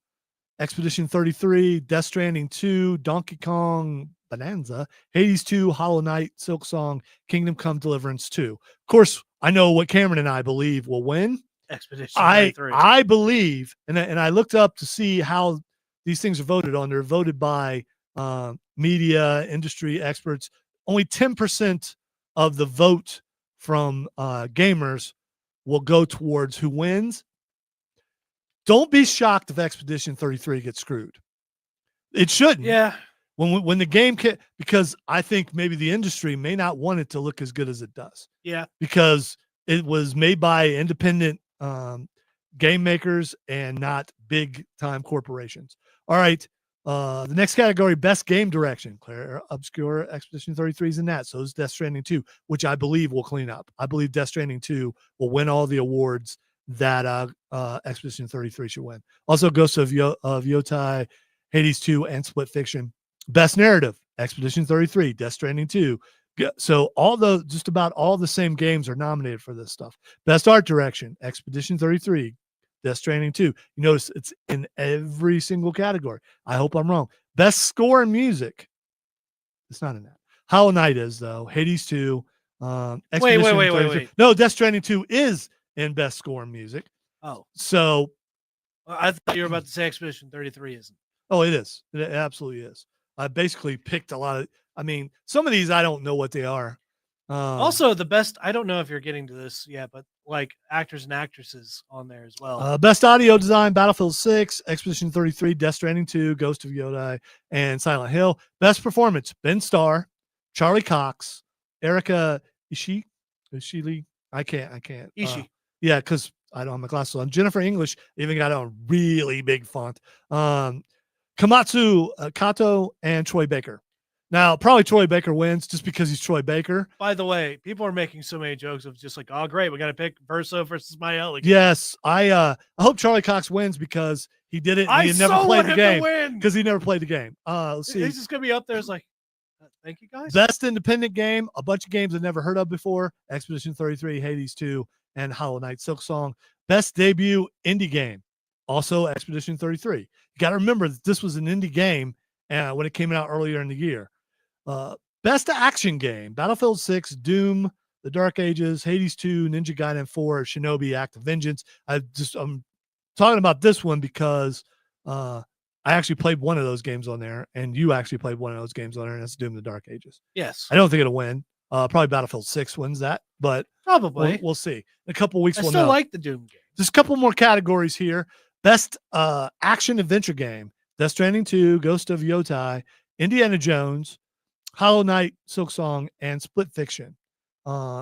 Expedition 33, Death Stranding 2, Donkey Kong Bonanza, Hades 2, Hollow Knight, Silk Song, Kingdom Come Deliverance 2. Of course, I know what Cameron and I believe will win. Expedition 33. I believe, and I looked up to see how these things are voted on. They're voted by media, industry experts. Only 10% of the vote from gamers will go towards who wins. Don't be shocked if Expedition 33 gets screwed. It shouldn't. Yeah. When the game because I think maybe the industry may not want it to look as good as it does. Yeah. Because it was made by independent game makers and not big time corporations. All right. The next category, best game direction. Claire Obscure, Expedition 33 is in that. So is Death Stranding 2, which I believe will clean up. I believe Death Stranding 2 will win all the awards that Expedition 33 should win. Also, Ghost of Yotai, Hades 2, and Split Fiction. Best narrative, Expedition 33, Death Stranding 2. So just about all the same games are nominated for this stuff. Best art direction, Expedition 33, Death Stranding 2. You notice it's in every single category. I hope I'm wrong. Best score and music. It's not in that. Hollow Knight is, though. Hades 2. Wait. No, Death Stranding 2 is in best score and music. Oh. So. I thought you were about to say Expedition 33 isn't. Oh, it is. It absolutely is. I basically picked a lot of, some of these I don't know what they are. Also, the best, I don't know if you're getting to this yet, but like actors and actresses on there as well. Best audio design, Battlefield 6, Expedition 33, Death Stranding 2, Ghost of Yotai, and Silent Hill. Best performance, Ben Starr, Charlie Cox, Erica Ishii. I can't. Ishii. Yeah, because I don't have my glasses on. Jennifer English even got a really big font. Kamatsu Kato and Troy Baker. Now, probably Troy Baker wins just because he's Troy Baker. By the way, people are making so many jokes of just like, oh, great, we got to pick Verso versus Mael again. Yes, I hope Charlie Cox wins because he did it and he never played the game. Because he never played the game. Let's see. He's just going to be up there as like, thank you, guys. Best independent game, a bunch of games I've never heard of before. Expedition 33, Hades 2, and Hollow Knight Silk Song. Best debut indie game, also Expedition 33. You got to remember that this was an indie game when it came out earlier in the year. Best action game, Battlefield 6, Doom, The Dark Ages, Hades 2, Ninja Gaiden 4, Shinobi Act of Vengeance. I'm talking about this one because I actually played one of those games on there, and you actually played one of those games on there, and that's Doom, The Dark Ages. Yes. I don't think it'll win. Probably Battlefield 6 wins that, but probably we'll see. In a couple weeks, I we'll still know. like the Doom game. Just a couple more categories here. Best action adventure game, Death Stranding 2, Ghost of Yotai, Indiana Jones, Hollow Knight, Silk Song, and Split Fiction.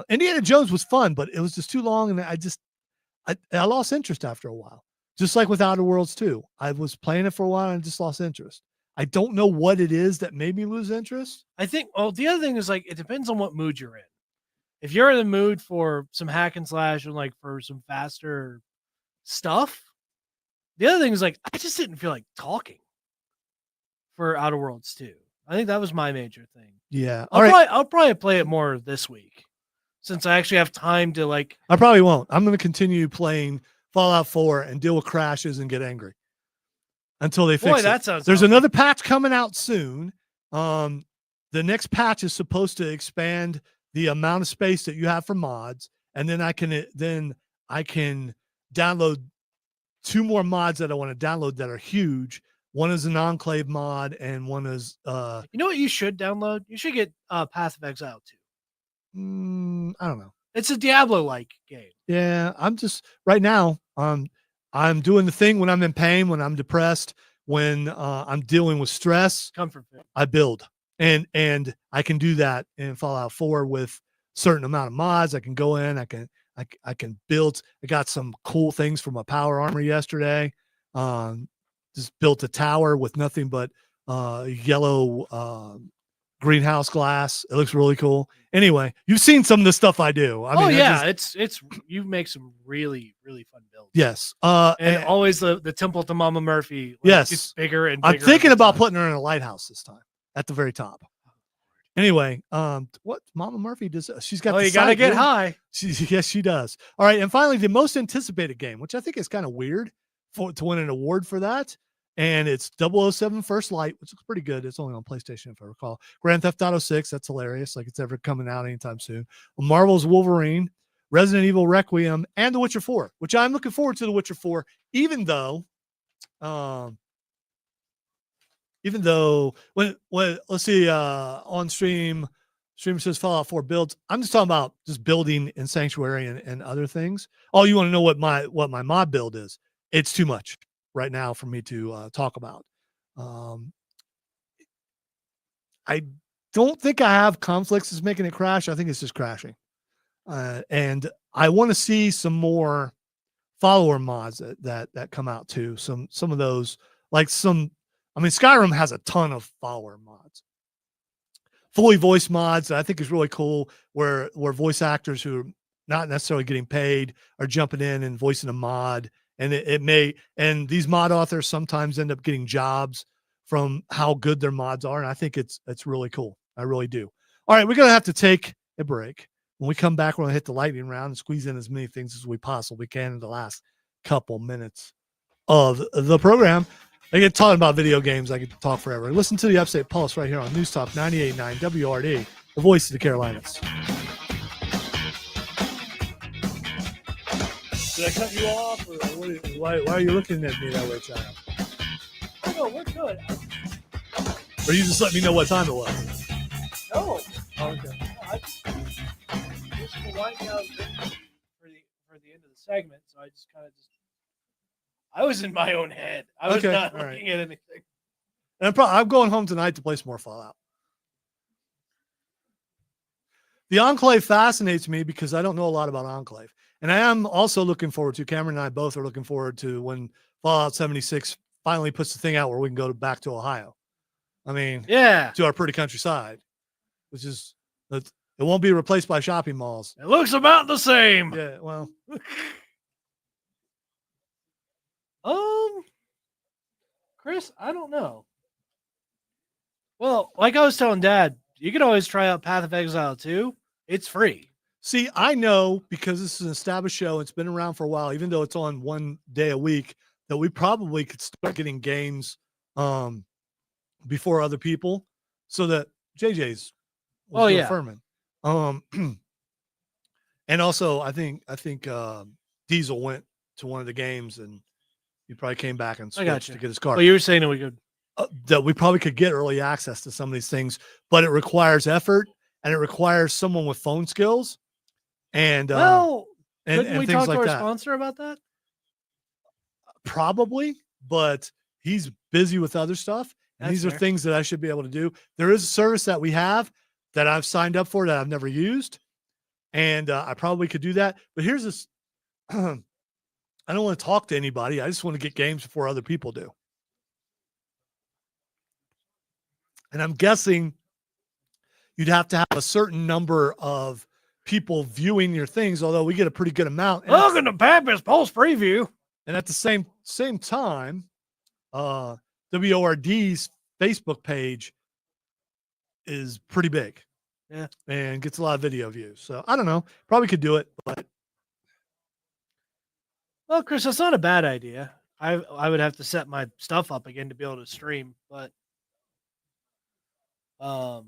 Indiana Jones was fun, but it was just too long, and I lost interest after a while. Just like with Outer Worlds 2. I was playing it for a while and just lost interest. I don't know what it is that made me lose interest. I think, the other thing is like, it depends on what mood you're in. If you're in the mood for some hack and slash and like for some faster stuff, the other thing is like, I just didn't feel like talking for Outer Worlds 2. I think that was my major thing. Yeah. I'll probably play it more this week since I actually have time to like. I probably won't. I'm going to continue playing Fallout 4 and deal with crashes and get angry until they fix it. That sounds There's awesome. another patch coming out soon. The next patch is supposed to expand the amount of space that you have for mods, and then I can download 2 more mods that I want to download that are huge. One is an Enclave mod, and one is You know what you should download? You should get Path of Exile 2. I don't know. It's a Diablo-like game. Yeah, I'm just right now. I'm doing the thing when I'm in pain, when I'm depressed, when I'm dealing with stress. Comfort food. I build, and I can do that in Fallout 4 with certain amount of mods. I can go in. I can build. I got some cool things from a power armor yesterday. Just built a tower with nothing but yellow greenhouse glass. It looks really cool. Anyway, you've seen some of the stuff I do. I mean, it's you make some really fun builds. Yes. And always the temple to Mama Murphy. Yes. It's bigger and I'm bigger. thinking about putting her in a lighthouse this time at the very top. Anyway, what Mama Murphy does? She's got. You gotta get high. Yes, she does. All right, and finally, the most anticipated game, which I think is kind of weird to win an award for that, and it's 007 First Light, which looks pretty good. It's only on PlayStation, if I recall. Grand Theft Auto 6, that's hilarious. Like it's ever coming out anytime soon. Marvel's Wolverine, Resident Evil Requiem, and The Witcher 4, which I'm looking forward to. The Witcher 4, even though when let's see on stream says Fallout 4 builds. I'm just talking about just building in Sanctuary and other things. Oh, you want to know what my mod build is? It's too much right now for me to talk about. I don't think I have conflicts that's making it crash. I think it's just crashing. And I want to see some more follower mods that come out too. Some of those, like Skyrim has a ton of follower mods. Fully voiced mods that I think is really cool, where voice actors who are not necessarily getting paid are jumping in and voicing a mod. And and these mod authors sometimes end up getting jobs from how good their mods are. And I think it's really cool. I really do. All right, we're going to have to take a break. When we come back, we're going to hit the lightning round and squeeze in as many things as we possibly can in the last couple minutes of the program. I get talking about video games. I could talk forever. Listen to the Upstate Pulse right here on News Talk 98.9 WRD, the voice of the Carolinas. Did I cut you off, or why are you looking at me that way, child? Oh, no, we're good. Or you just let me know what time it was? No. Oh, okay. Just to wind down for the end of the segment, so I just I was in my own head. I was not looking at anything. And I'm going home tonight to play some more Fallout. The Enclave fascinates me because I don't know a lot about Enclave. And I am also looking forward to, Cameron and I both are looking forward to when Fallout 76 finally puts the thing out where we can go back to Ohio. I mean, to our pretty countryside, which is, it won't be replaced by shopping malls. It looks about the same. Yeah, well. Chris, I don't know. Well, like I was telling Dad, you can always try out Path of Exile 2. It's free. See, I know because this is an established show. It's been around for a while, even though it's on one day a week, that we probably could start getting games before other people, so that JJ's was Furman. And also I think Diesel went to one of the games and he probably came back and switched to get his card. Well, you were saying that we probably could get early access to some of these things, but it requires effort and it requires someone with phone skills. And couldn't we things talk like to our that. sponsor about that? Probably, but he's busy with other stuff. And these are things that I should be able to do. There is a service that we have that I've signed up for that I've never used. And I probably could do that. But here's this. I don't want to talk to anybody. I just want to get games before other people do. And I'm guessing you'd have to have a certain number of people viewing your things, although we get a pretty good amount. Welcome to Papa's Pulse Preview. And at the same time, WORD's Facebook page is pretty big. Yeah. And gets a lot of video views. So I don't know. Probably could do it, but. Well, Chris, that's not a bad idea. I would have to set my stuff up again to be able to stream, but I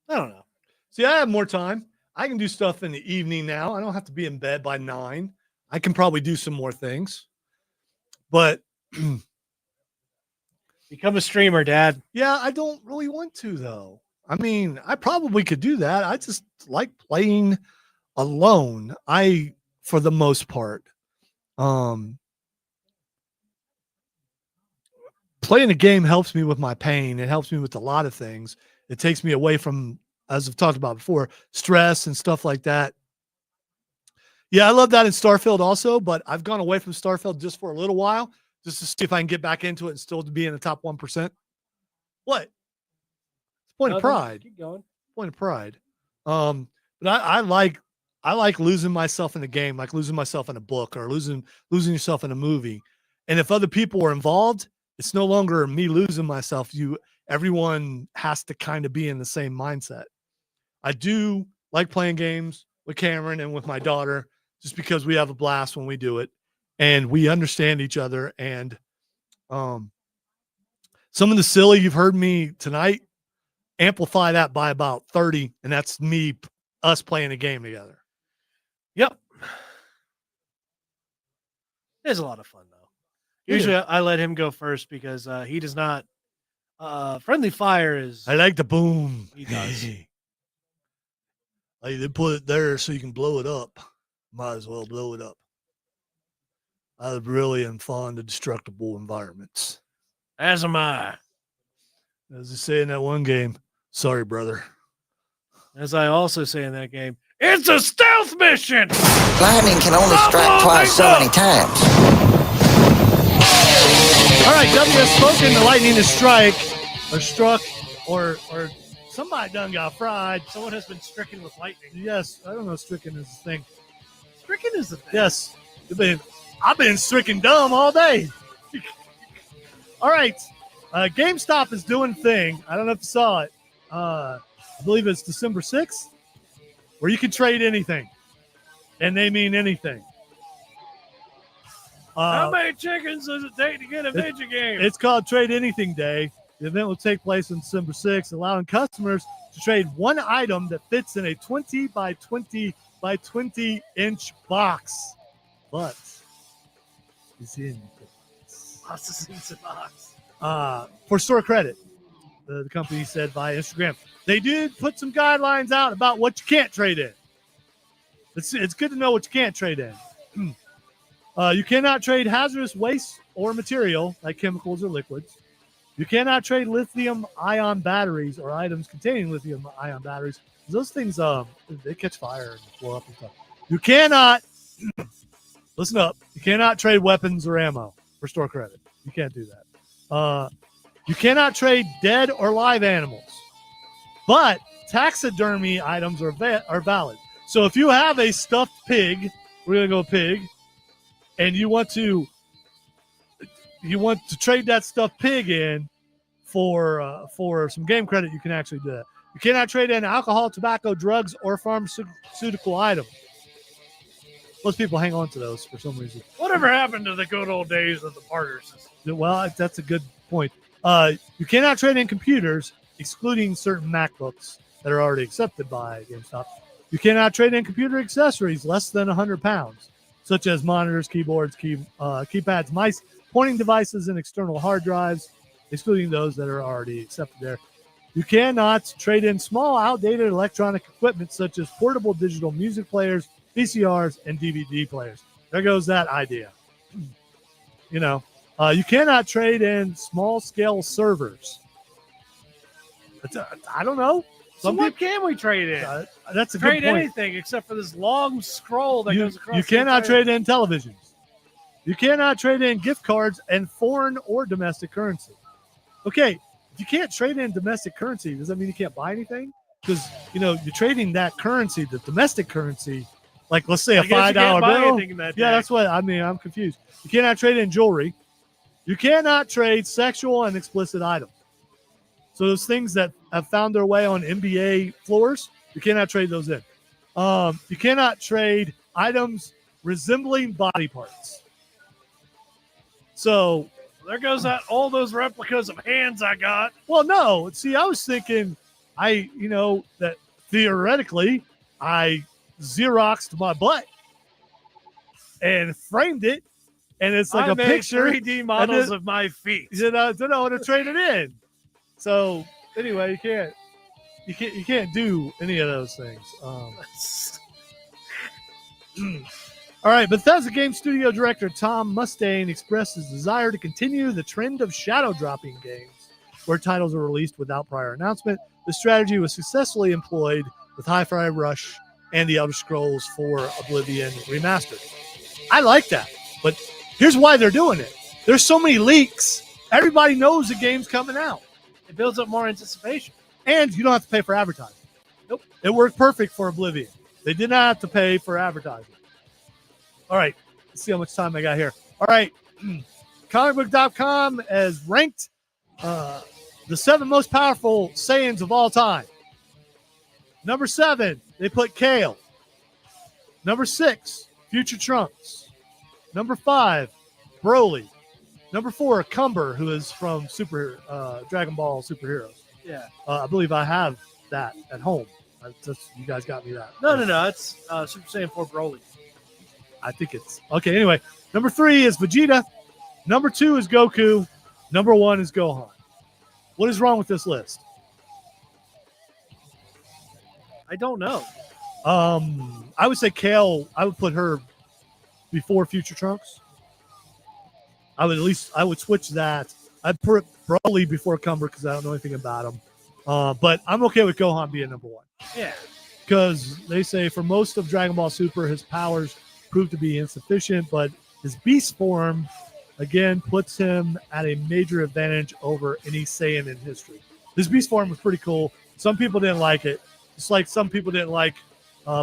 don't know. See, I have more time. I can do stuff in the evening now. I don't have to be in bed by 9. I can probably do some more things. But Become a streamer, Dad. Yeah, I don't really want to though. I mean, I probably could do that. I just like playing alone. For the most part, playing a game helps me with my pain. It helps me with a lot of things. It takes me away from, as I've talked about before, stress and stuff like that. Yeah, I love that in Starfield also, but I've gone away from Starfield just for a little while, just to see if I can get back into it and still be in the top 1%. What? It's point of pride. Keep going. Point of pride. But I like losing myself in a game, like losing myself in a book or losing yourself in a movie. And if other people are involved, it's no longer me losing myself. Everyone has to kind of be in the same mindset. I do like playing games with Cameron and with my daughter, just because we have a blast when we do it and we understand each other. And some of the silly you've heard me tonight, amplify that by about 30, and that's us playing a game together. Yep. It's a lot of fun, though. Usually I let him go first because he does not. Friendly fire is. I like the boom. He does. Like they put it there so you can blow it up. Might as well blow it up. I really am fond of destructible environments. As am I. As they say in that one game, sorry, brother. As I also say in that game, it's a stealth mission! Lightning can only strike twice so many times. All right, W has spoken. The lightning is struck, or somebody done got fried. Someone has been stricken with lightning. Yes, I don't know. Stricken is the thing. Stricken is the thing. Yes, I've been stricken dumb all day. All right, GameStop is doing a thing. I don't know if you saw it. I believe it's December 6th, where you can trade anything, and they mean anything. How many chickens does it take to get a video game? It's called Trade Anything Day. The event will take place on December 6th, allowing customers to trade one item that fits in a 20 by 20 by 20 inch box. But it's in the box. For store credit, the company said via Instagram. They did put some guidelines out about what you can't trade in. It's good to know what you can't trade in. You cannot trade hazardous waste or material like chemicals or liquids. You cannot trade lithium-ion batteries or items containing lithium-ion batteries. Those things, they catch fire and blow up and stuff. You cannot, listen up, you cannot trade weapons or ammo for store credit. You can't do that. You cannot trade dead or live animals. But taxidermy items are valid. So if you have a stuffed pig, we're going to go pig, and you want to trade that stuffed pig in for some game credit, you can actually do that. You cannot trade in alcohol, tobacco, drugs, or pharmaceutical items. Most people hang on to those for some reason. Whatever happened to the good old days of the barter system? Well, that's a good point. You cannot trade in computers, excluding certain MacBooks that are already accepted by GameStop. You cannot trade in computer accessories less than 100 pounds, such as monitors, keyboards, keypads, mice, pointing devices, and external hard drives, excluding those that are already accepted there. You cannot trade in small, outdated electronic equipment, such as portable digital music players, VCRs, and DVD players. There goes that idea. You cannot trade in small-scale servers. I don't know. What can we trade in? That's a trade good point. Anything except for this long scroll that goes across. You cannot trade in televisions. You cannot trade in gift cards and foreign or domestic currency. Okay, if you can't trade in domestic currency, does that mean you can't buy anything? Because you're trading that currency, the domestic currency, like let's say a $5 bill. That's what I mean. I'm confused. You cannot trade in jewelry. You cannot trade sexual and explicit items. So those things that have found their way on NBA floors, you cannot trade those in. You cannot trade items resembling body parts. So there goes all those replicas of hands I got. Well, no. See, I was thinking that theoretically I Xeroxed my butt and framed it and it's like I a make picture. 3D models of my feet. Then I want to trade it in. So anyway, you can't do any of those things. All right, Bethesda Game Studio Director Tom Mustaine expressed his desire to continue the trend of shadow dropping games where titles are released without prior announcement. The strategy was successfully employed with Hi-Fi Rush and the Elder Scrolls IV Oblivion Remastered. I like that, but here's why they're doing it. There's so many leaks. Everybody knows the game's coming out. It builds up more anticipation. And you don't have to pay for advertising. Nope. It worked perfect for Oblivion. They did not have to pay for advertising. All right. Let's see how much time I got here. All right. Comicbook.com has ranked the 7 most powerful Saiyans of all time. Number 7, they put Kale. Number 6, Future Trunks. Number 5, Broly. Number 4, Cumber, who is from Dragon Ball Superheroes. Yeah. I believe I have that at home. You guys got me that. No. It's Super Saiyan 4 Broly. I think it's okay. Anyway, number 3 is Vegeta. Number 2 is Goku. Number 1 is Gohan. What is wrong with this list? I don't know. I would say Kale. I would put her before Future Trunks. I would switch that. I'd put Broly before Cumber because I don't know anything about him. But I'm okay with Gohan being number 1. Yeah. Because they say for most of Dragon Ball Super, his powers proved to be insufficient, but his beast form, again, puts him at a major advantage over any Saiyan in history. His beast form was pretty cool. Some people didn't like it. Just like some people didn't like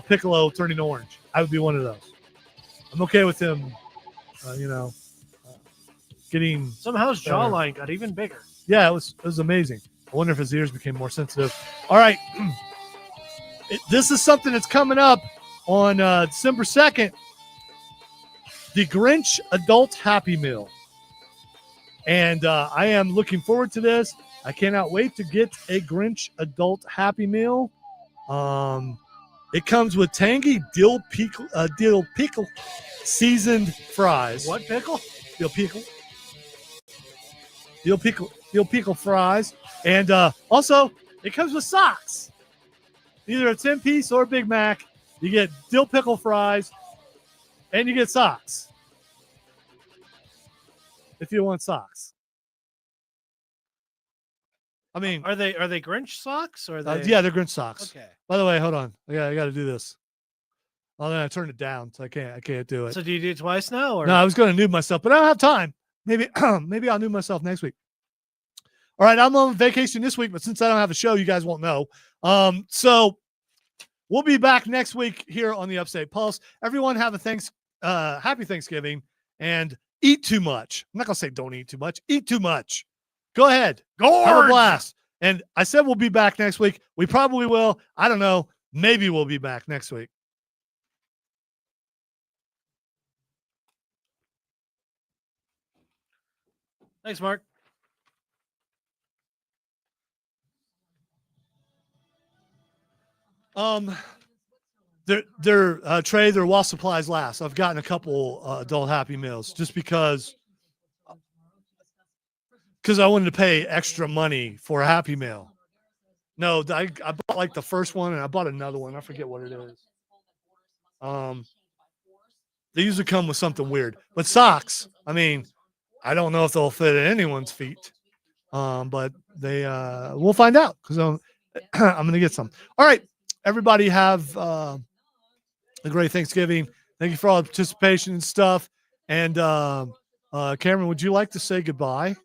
Piccolo turning orange. I would be one of those. I'm okay with him, getting... Somehow his jawline got even bigger. Yeah, it was amazing. I wonder if his ears became more sensitive. All right. This is something that's coming up on December 2nd. The Grinch Adult Happy Meal. And I am looking forward to this. I cannot wait to get a Grinch Adult Happy Meal. It comes with tangy dill pickle seasoned fries. What pickle? Dill pickle fries. And also, it comes with socks. Either a 10-piece or a Big Mac. You get dill pickle fries, and you get socks. If you want socks. I mean, are they Grinch socks or are they? Yeah, they're Grinch socks. Okay. By the way, hold on. I got to do this. Oh, then I turned it down, so I can't do it. So do you do it twice now? Or? No, I was going to noob myself, but I don't have time. Maybe I'll noob myself next week. All right, I'm on vacation this week, but since I don't have a show, you guys won't know. So we'll be back next week here on the Upstate Pulse. Everyone have a happy Thanksgiving and eat too much. I'm not going to say don't eat too much. Eat too much. Go ahead. Have a blast. And I said we'll be back next week. We probably will. I don't know. Maybe we'll be back next week. Thanks, Mark. Trey, they're while supplies last. I've gotten a couple adult Happy Meals just because I wanted to pay extra money for a Happy Meal. No, I bought like the first one and I bought another one. I forget what it is. They usually come with something weird, but socks. I mean, I don't know if they'll fit at anyone's feet, but we'll find out because I'm going to get some. All right, everybody have a great Thanksgiving. Thank you for all the participation and stuff. And Cameron, would you like to say goodbye?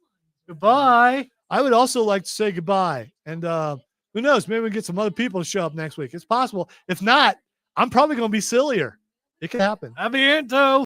Goodbye. I would also like to say goodbye. And who knows? Maybe we can get some other people to show up next week. It's possible. If not, I'm probably going to be sillier. It could happen. Aviento.